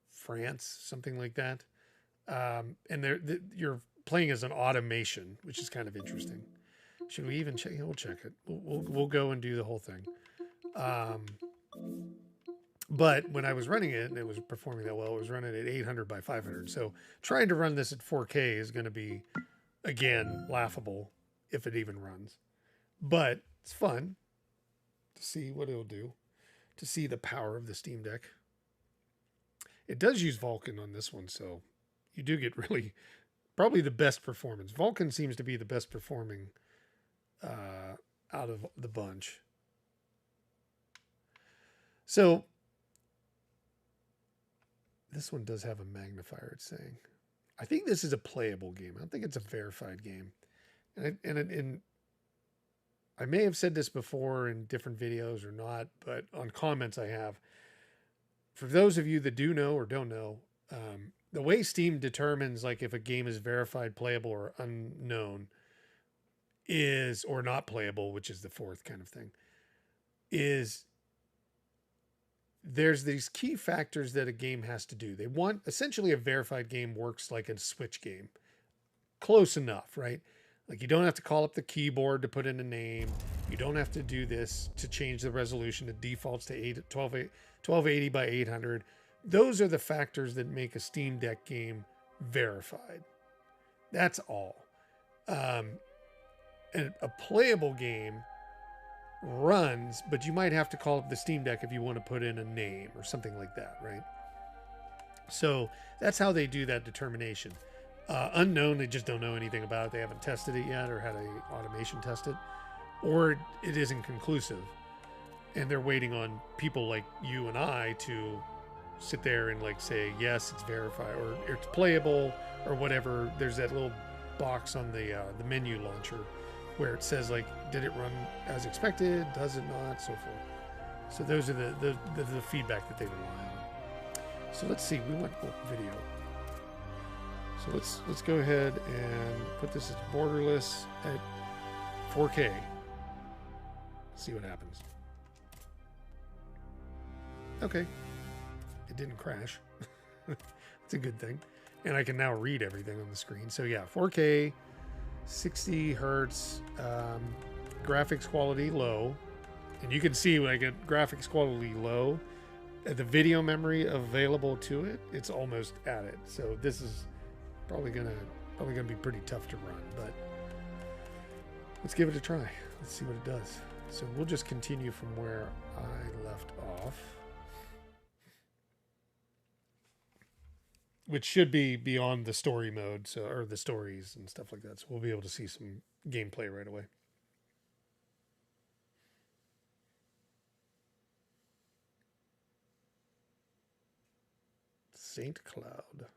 France, something like that. And you're playing as an automation, which is kind of interesting. Should we even check? We'll check it. We'll go and do the whole thing. But when I was running it and it was performing that well, it was running at 800 by 500. So trying to run this at 4K is going to be, again, laughable if it even runs. But it's fun to see what it'll do, to see the power of the Steam Deck. It does use Vulkan on this one, so you do get really, probably the best performance. Vulkan seems to be the best performing out of the bunch. So This one does have a magnifier, it's saying. I think this is a playable game. I don't think it's a verified game. And I may have said this before in different videos or not, but on comments I have. For those of you that do know or don't know, the way Steam determines like if a game is verified, playable, or unknown is, or not playable, which is the fourth kind of thing, is there's these key factors that a game has to do. They want, essentially a verified game works like a Switch game. Close enough, right? Like you don't have to call up the keyboard to put in a name. You don't have to do this to change the resolution. It defaults to 1280 by 800. Those are the factors that make a Steam Deck game verified. That's all. And a playable game runs, but you might have to call up the Steam Deck if you want to put in a name or something like that, right? So that's how they do that determination. Unknown, they just don't know anything about it. They haven't tested it yet or had a automation test it, or it isn't conclusive. And they're waiting on people like you and I to sit there and like say, yes, it's verified or it's playable or whatever. There's that little box on the menu launcher where it says like, did it run as expected? Does it not? So forth. So those are the feedback that they rely on. So let's see, we went video. So let's go ahead and put this as borderless at 4K. See what happens. Okay. It didn't crash. It's a good thing. And I can now read everything on the screen. So yeah, 4K, 60 hertz, graphics quality low. And you can see like a graphics quality low, the video memory available to it, it's almost at it. So this is probably gonna be pretty tough to run, but let's give it a try. Let's see what it does. So we'll just continue from where I left off, which should be beyond the story mode, so, or the stories and stuff like that. So we'll be able to see some gameplay right away. Saint Cloud.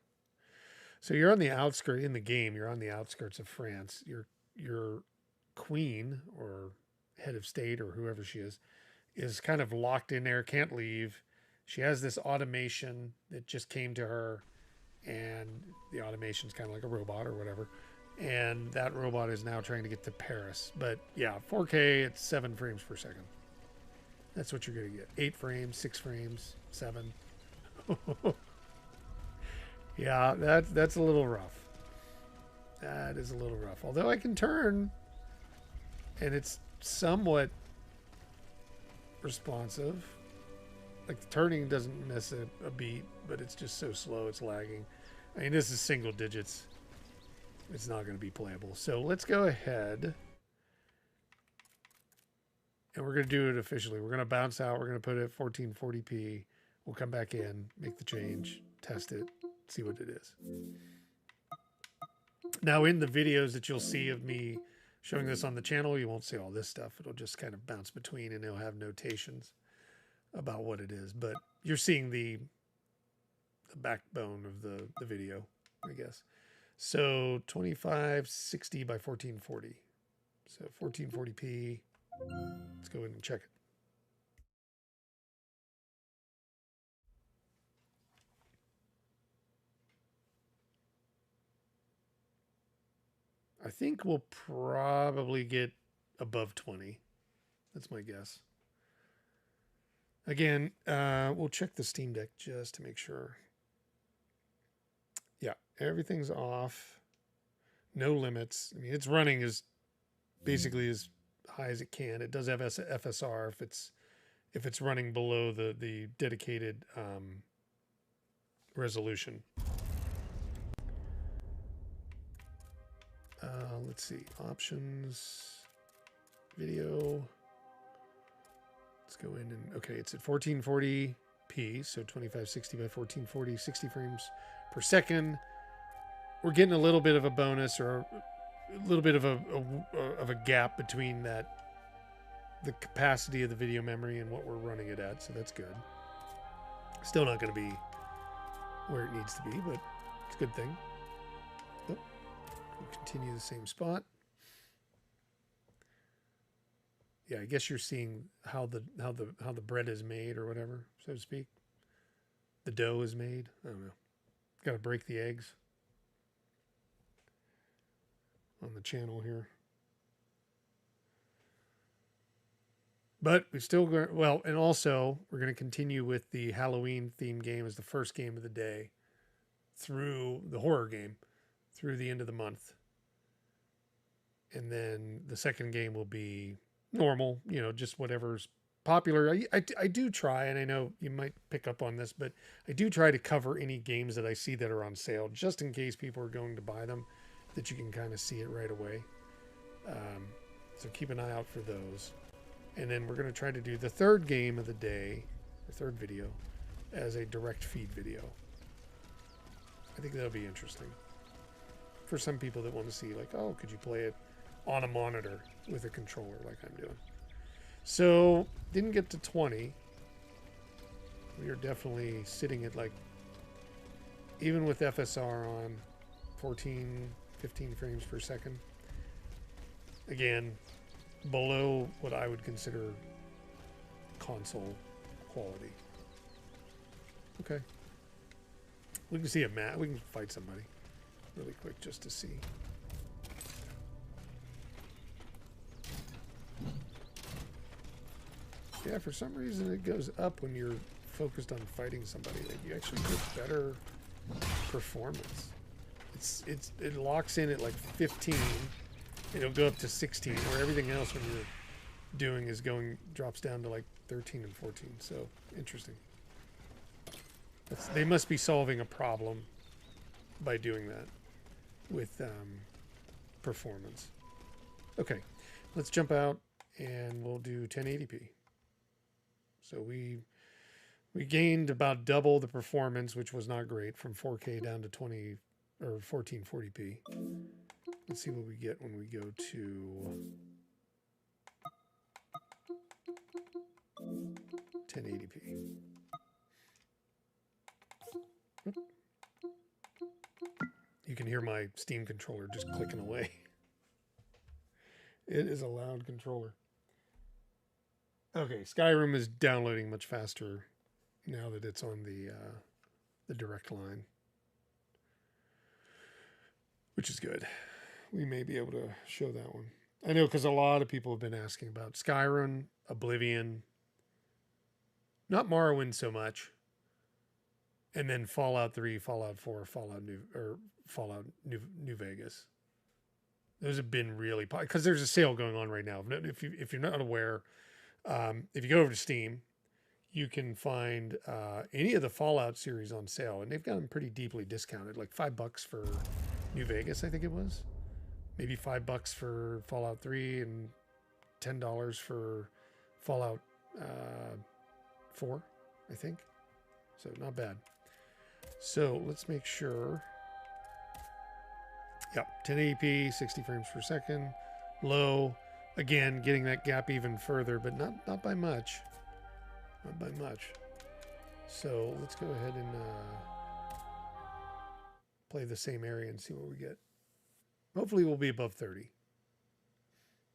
So you're on the outskirts in the game. You're on the outskirts of France. Your queen or head of state or whoever she is kind of locked in there, can't leave. She has this automation that just came to her, and the automation's kind of like a robot or whatever. And that robot is now trying to get to Paris. But yeah, 4K, it's 7 frames per second. That's what you're going to get. 8 frames, 6 frames, 7. Yeah, that's a little rough. That is a little rough. Although I can turn, and it's somewhat responsive. Like the turning doesn't miss a beat, but it's just so slow, it's lagging. I mean, this is single digits. It's not going to be playable. So let's go ahead. And we're going to do it officially. We're going to bounce out. We're going to put it at 1440p. We'll come back in, make the change, test it, see what it is. Now, in the videos that you'll see of me showing this on the channel, you won't see all this stuff. It'll just kind of bounce between, and it'll have notations about what it is. But you're seeing the backbone of the video, I guess. So 2560 by 1440. So 1440p. Let's go ahead and check it. I think we'll probably get above 20. That's my guess. Again, we'll check the Steam Deck just to make sure. Yeah, everything's off. No limits. I mean, it's running as basically as high as it can. It does have FSR if it's running below the dedicated resolution. Let's see, options, video. Let's go in and, okay, it's at 1440p, so 2560 by 1440, 60 frames per second. We're getting a little bit of a bonus, or a little bit of a gap between the capacity of the video memory and what we're running it at, so that's good. Still not going to be where it needs to be, but it's a good thing. Oh, we'll continue the same spot. Yeah, I guess you're seeing how the bread is made, or whatever, so to speak. The dough is made. I don't know. Got to break the eggs on the channel here. But we still going, well, and also we're going to continue with the Halloween theme game as the first game of the day through the horror game through the end of the month. And then the second game will be normal, you know, just whatever's popular. I do try, and I know you might pick up on this, but I do try to cover any games that I see that are on sale, just in case people are going to buy them, that you can kind of see it right away. So keep an eye out for those. And then we're going to try to do the third game of the day, the third video, as a direct feed video. I think that'll be interesting for some people that want to see, like, oh, could you play it on a monitor with a controller like I'm doing? So didn't get to 20. We are definitely sitting at, like, even with FSR on 14, 15 frames per second. Again, below what I would consider console quality. Okay. We can see a map. We can fight somebody really quick just to see. Yeah, for some reason it goes up when you're focused on fighting somebody. Like, you actually get better performance. It locks in at like 15. It'll go up to 16, where everything else when you're doing is drops down to like 13 and 14. So interesting. They must be solving a problem by doing that with performance. Okay, let's jump out and we'll do 1080p. So we gained about double the performance, which was not great, from 4K down to 20 or 1440p. Let's see what we get when we go to 1080p. You can hear my Steam controller just clicking away. It is a loud controller. Okay, Skyrim is downloading much faster now that it's on the direct line, which is good. We may be able to show that one. I know, because a lot of people have been asking about Skyrim, Oblivion, not Morrowind so much, and then Fallout 3, Fallout 4, Fallout New Vegas. Those have been really popular because there's a sale going on right now. If you're not aware, if you go over to Steam, you can find any of the Fallout series on sale, and they've got them pretty deeply discounted, like $5 for New Vegas, I think it was. Maybe $5 for Fallout 3 and $10 for Fallout 4, I think. So not bad. So let's make sure. Yep, 1080p, 60 frames per second. Low. Again, getting that gap even further, but not by much. Not by much. So let's go ahead and play the same area and see what we get. Hopefully we'll be above 30.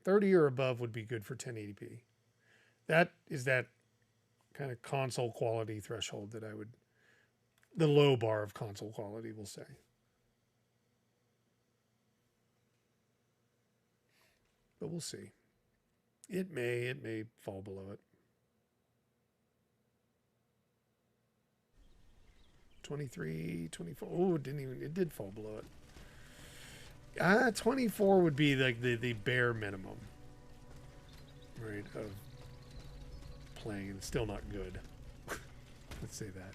30 or above would be good for 1080p. That is that kind of console quality threshold that I would, the low bar of console quality, we'll say. But we'll see. It may fall below it. 23, 24. Oh, it did fall below it. 24 would be like the bare minimum, right, of playing. It's still not good. Let's say that.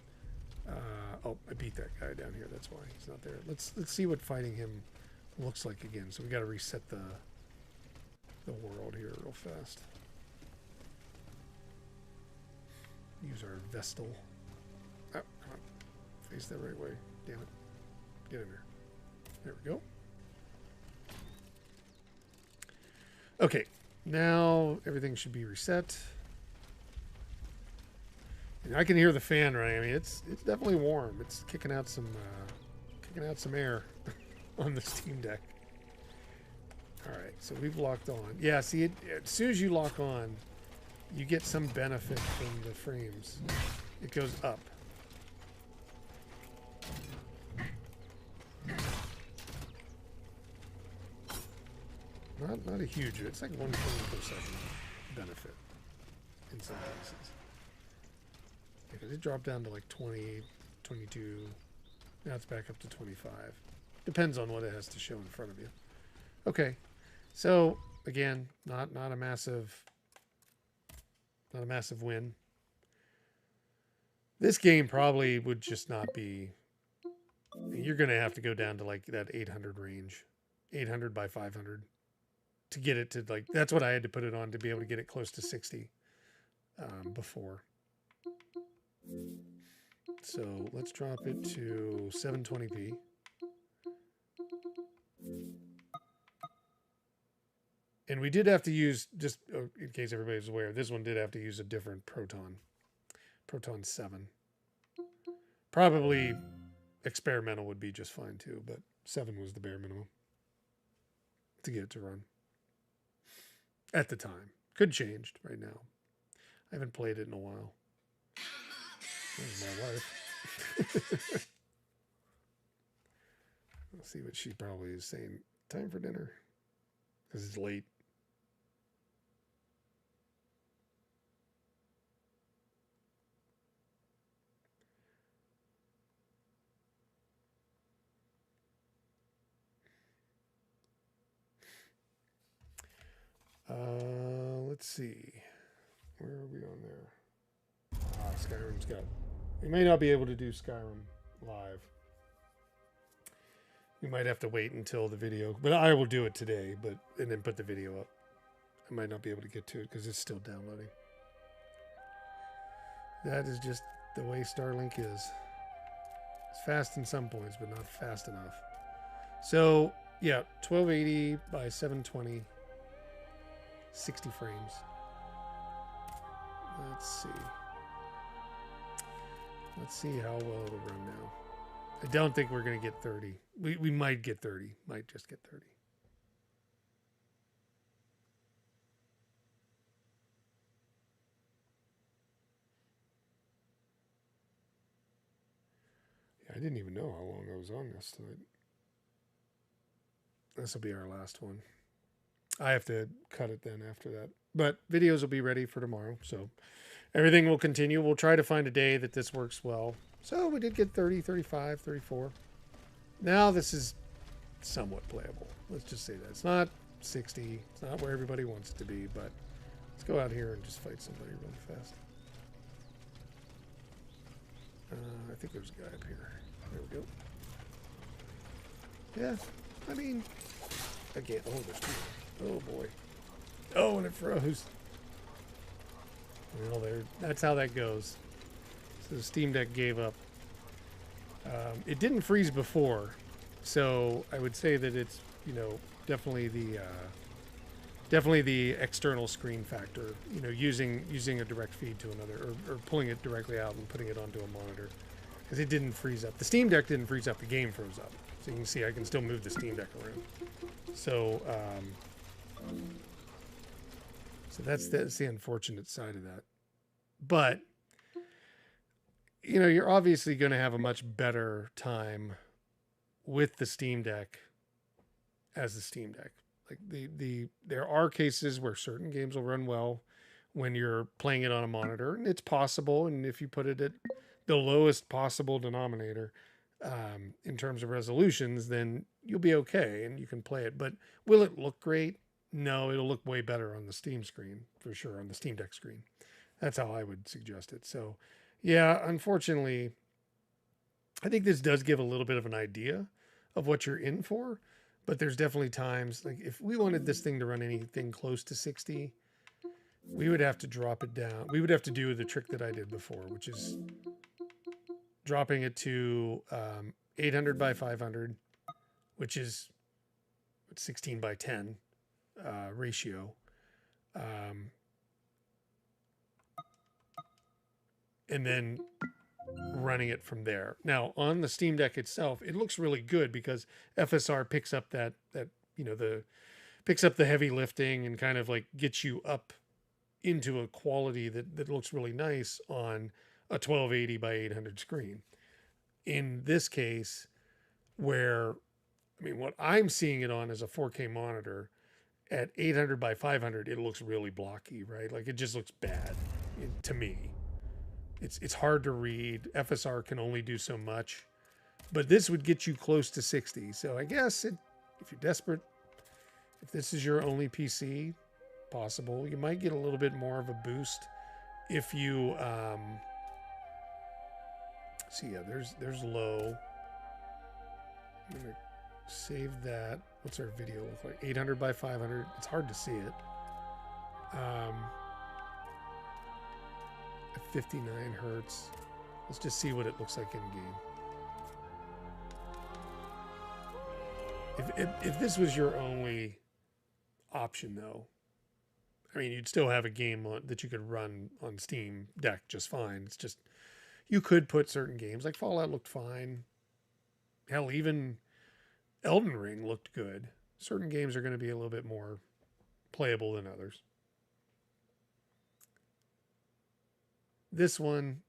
Oh, I beat that guy down here. That's why he's not there. Let's see what fighting him looks like again. So we got to reset the world here real fast. Use our Vestal. Oh, come on. Face that right way. Damn it. Get in there. There we go. Okay, now everything should be reset. I can hear the fan running. I mean, it's definitely warm. It's kicking out some air on the Steam Deck. All right, so we've locked on. Yeah, see, as soon as you lock on, you get some benefit from the frames. It goes up. Not a huge. It's like 1 frame per second benefit in some cases. Because it dropped down to like 20, 22. Now it's back up to 25. Depends on what it has to show in front of you. Okay, so again, not a massive win. This game probably would just not be. You're gonna have to go down to like that 800 range, 800 by 500, to get it to like. That's what I had to put it on to be able to get it close to 60 before. So let's drop it to 720p. And we did have to use, just in case everybody's aware, this one did have to use a different Proton 7. Probably experimental would be just fine too, but 7 was the bare minimum to get it to run at the time. Could change right now. I haven't played it in a while. There's my wife. Let's see what she probably is saying. Time for dinner. Because it's late. Let's see. Where are we on there? Skyrim's got. We may not be able to do Skyrim live. We might have to wait until the video, but I will do it today. And then put the video up. I might not be able to get to it because it's still downloading. That is just the way Starlink is. It's fast in some points, but not fast enough. So yeah, 1280 by 720, 60 frames. Let's see. Let's see how well it'll run now. I don't think we're going to get 30. We might get 30. Might just get 30. Yeah, I didn't even know how long I was on this tonight. This will be our last one. I have to cut it then after that. But videos will be ready for tomorrow. So everything will continue. We'll try to find a day that this works well. So we did get 30, 35, 34. Now this is somewhat playable. Let's just say that. It's not 60. It's not where everybody wants it to be. But let's go out here and just fight somebody really fast. I think there's a guy up here. There we go. Yeah, I mean, again, oh, there's two. Oh, boy. Oh, and it froze. Well, there. That's how that goes. So the Steam Deck gave up. It didn't freeze before, so I would say that it's, you know, definitely the external screen factor. You know, using a direct feed to another, or pulling it directly out and putting it onto a monitor, because it didn't freeze up. The Steam Deck didn't freeze up. The game froze up. So you can see I can still move the Steam Deck around. So, so that's the unfortunate side of that. But, you know, you're obviously going to have a much better time with the Steam Deck as the Steam Deck. Like there are cases where certain games will run well when you're playing it on a monitor, and it's possible. And if you put it at the lowest possible denominator, in terms of resolutions, then you'll be okay and you can play it. But will it look great? No, it'll look way better on the Steam screen, for sure, on the Steam Deck screen. That's how I would suggest it. So, yeah, unfortunately, I think this does give a little bit of an idea of what you're in for. But there's definitely times, like if we wanted this thing to run anything close to 60, we would have to drop it down. We would have to do the trick that I did before, which is dropping it to 800 by 500, which is 16 by 10 ratio. and then running it from there. Now on the Steam Deck itself, it looks really good because FSR picks up that picks up the heavy lifting and kind of like gets you up into a quality that looks really nice on a 1280 by 800 screen. In this case, where what I'm seeing it on is a 4K monitor at 800 by 500, it looks really blocky, right? Like it just looks bad to me. It's hard to read. FSR can only do so much, but this would get you close to 60. So I guess if you're desperate, if this is your only PC, possible. You might get a little bit more of a boost if you see. Yeah, there's low. I'm gonna save that. What's our video look like? 800 by 500. It's hard to see it. At 59 hertz. Let's just see what it looks like in game. If this was your only option, though, you'd still have a game that you could run on Steam Deck just fine. It's just you could put certain games like Fallout looked fine. Hell, even Elden Ring looked good. Certain games are going to be a little bit more playable than others. This one,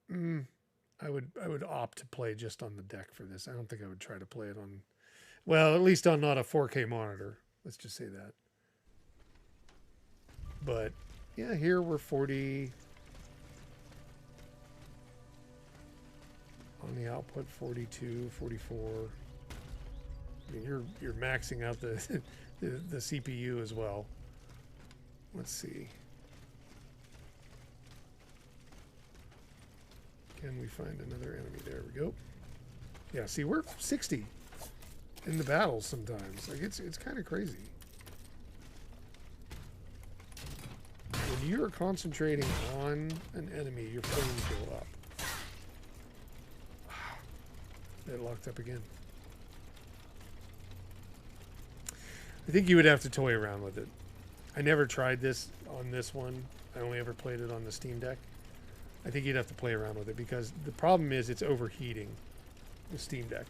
I would opt to play just on the deck for this. I don't think I would try to play it on, well, at least on not a 4K monitor. Let's just say that. But yeah, here we're 40 on the output, 42, 44. You're maxing out the the CPU as well. Let's see. Can we find another enemy? There we go. Yeah, see, we're 60 in the battles sometimes. Like it's kind of crazy. When you're concentrating on an enemy, your frames go up. It locked up again. I think you would have to toy around with it. I never tried this on this one. I only ever played it on the Steam Deck. I think you'd have to play around with it because the problem is it's overheating the Steam Deck.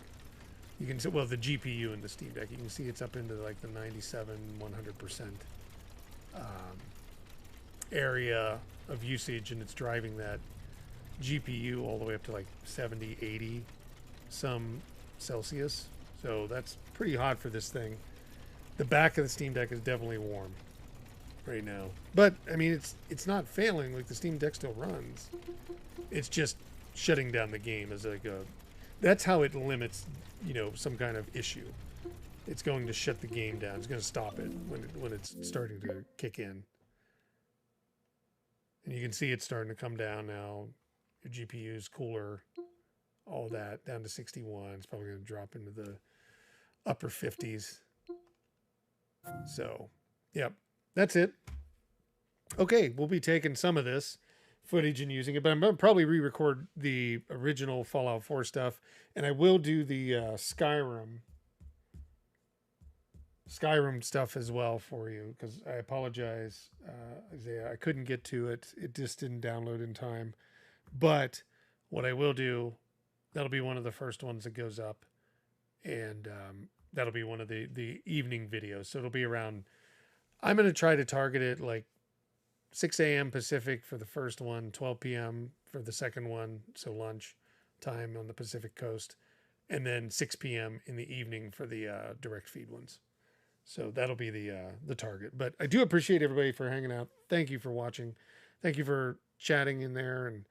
You can see, well, the GPU in the Steam Deck, you can see it's up into like the 97, 100% area of usage, and it's driving that GPU all the way up to like 70, 80 some Celsius. So that's pretty hot for this thing. The back of the Steam Deck is definitely warm right now, but it's not failing. Like the Steam Deck still runs. It's just shutting down the game as like that's how it limits, some kind of issue. It's going to shut the game down. It's going to stop it when it's starting to kick in. And you can see it's starting to come down now. Your GPU is cooler. All that down to 61. It's probably going to drop into the upper 50s. So, yep, that's it. Okay, we'll be taking some of this footage and using it, but I'm going to probably re-record the original Fallout 4 stuff, and I will do the Skyrim stuff as well for you, because I apologize, Isaiah, I couldn't get to it. It just didn't download in time. But what I will do, that'll be one of the first ones that goes up, and that'll be one of the evening videos. So it'll be around, I'm going to try to target it like 6 a.m. Pacific for the first one, 12 p.m. for the second one, so lunch time on the Pacific coast, and then 6 p.m. in the evening for the direct feed ones. So that'll be the target. But I do appreciate everybody for hanging out. Thank you for watching. Thank you for chatting in there, and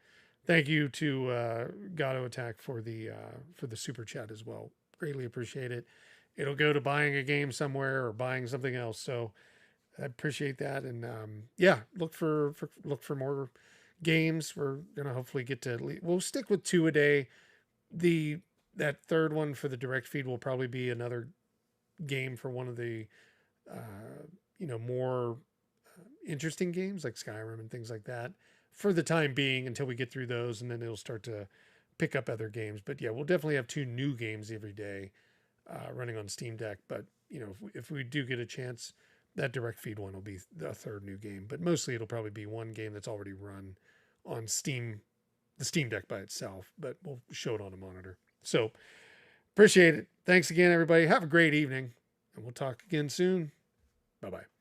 thank you to Gato Attack for the super chat as well. Greatly appreciate it. It'll go to buying a game somewhere or buying something else. So I appreciate that. And yeah, look for more games. We're gonna hopefully get to. We'll stick with 2 a day. That third one for the direct feed will probably be another game for one of the more interesting games like Skyrim and things like that for the time being, until we get through those, and then it'll start to pick up other games. But yeah, we'll definitely have 2 new games every day running on Steam Deck. But if we do get a chance, that direct feed one will be the third new game. But mostly it'll probably be one game that's already run on Steam the Steam Deck by itself, but we'll show it on a monitor. So appreciate it. Thanks again, everybody. Have a great evening, and we'll talk again soon. Bye-bye.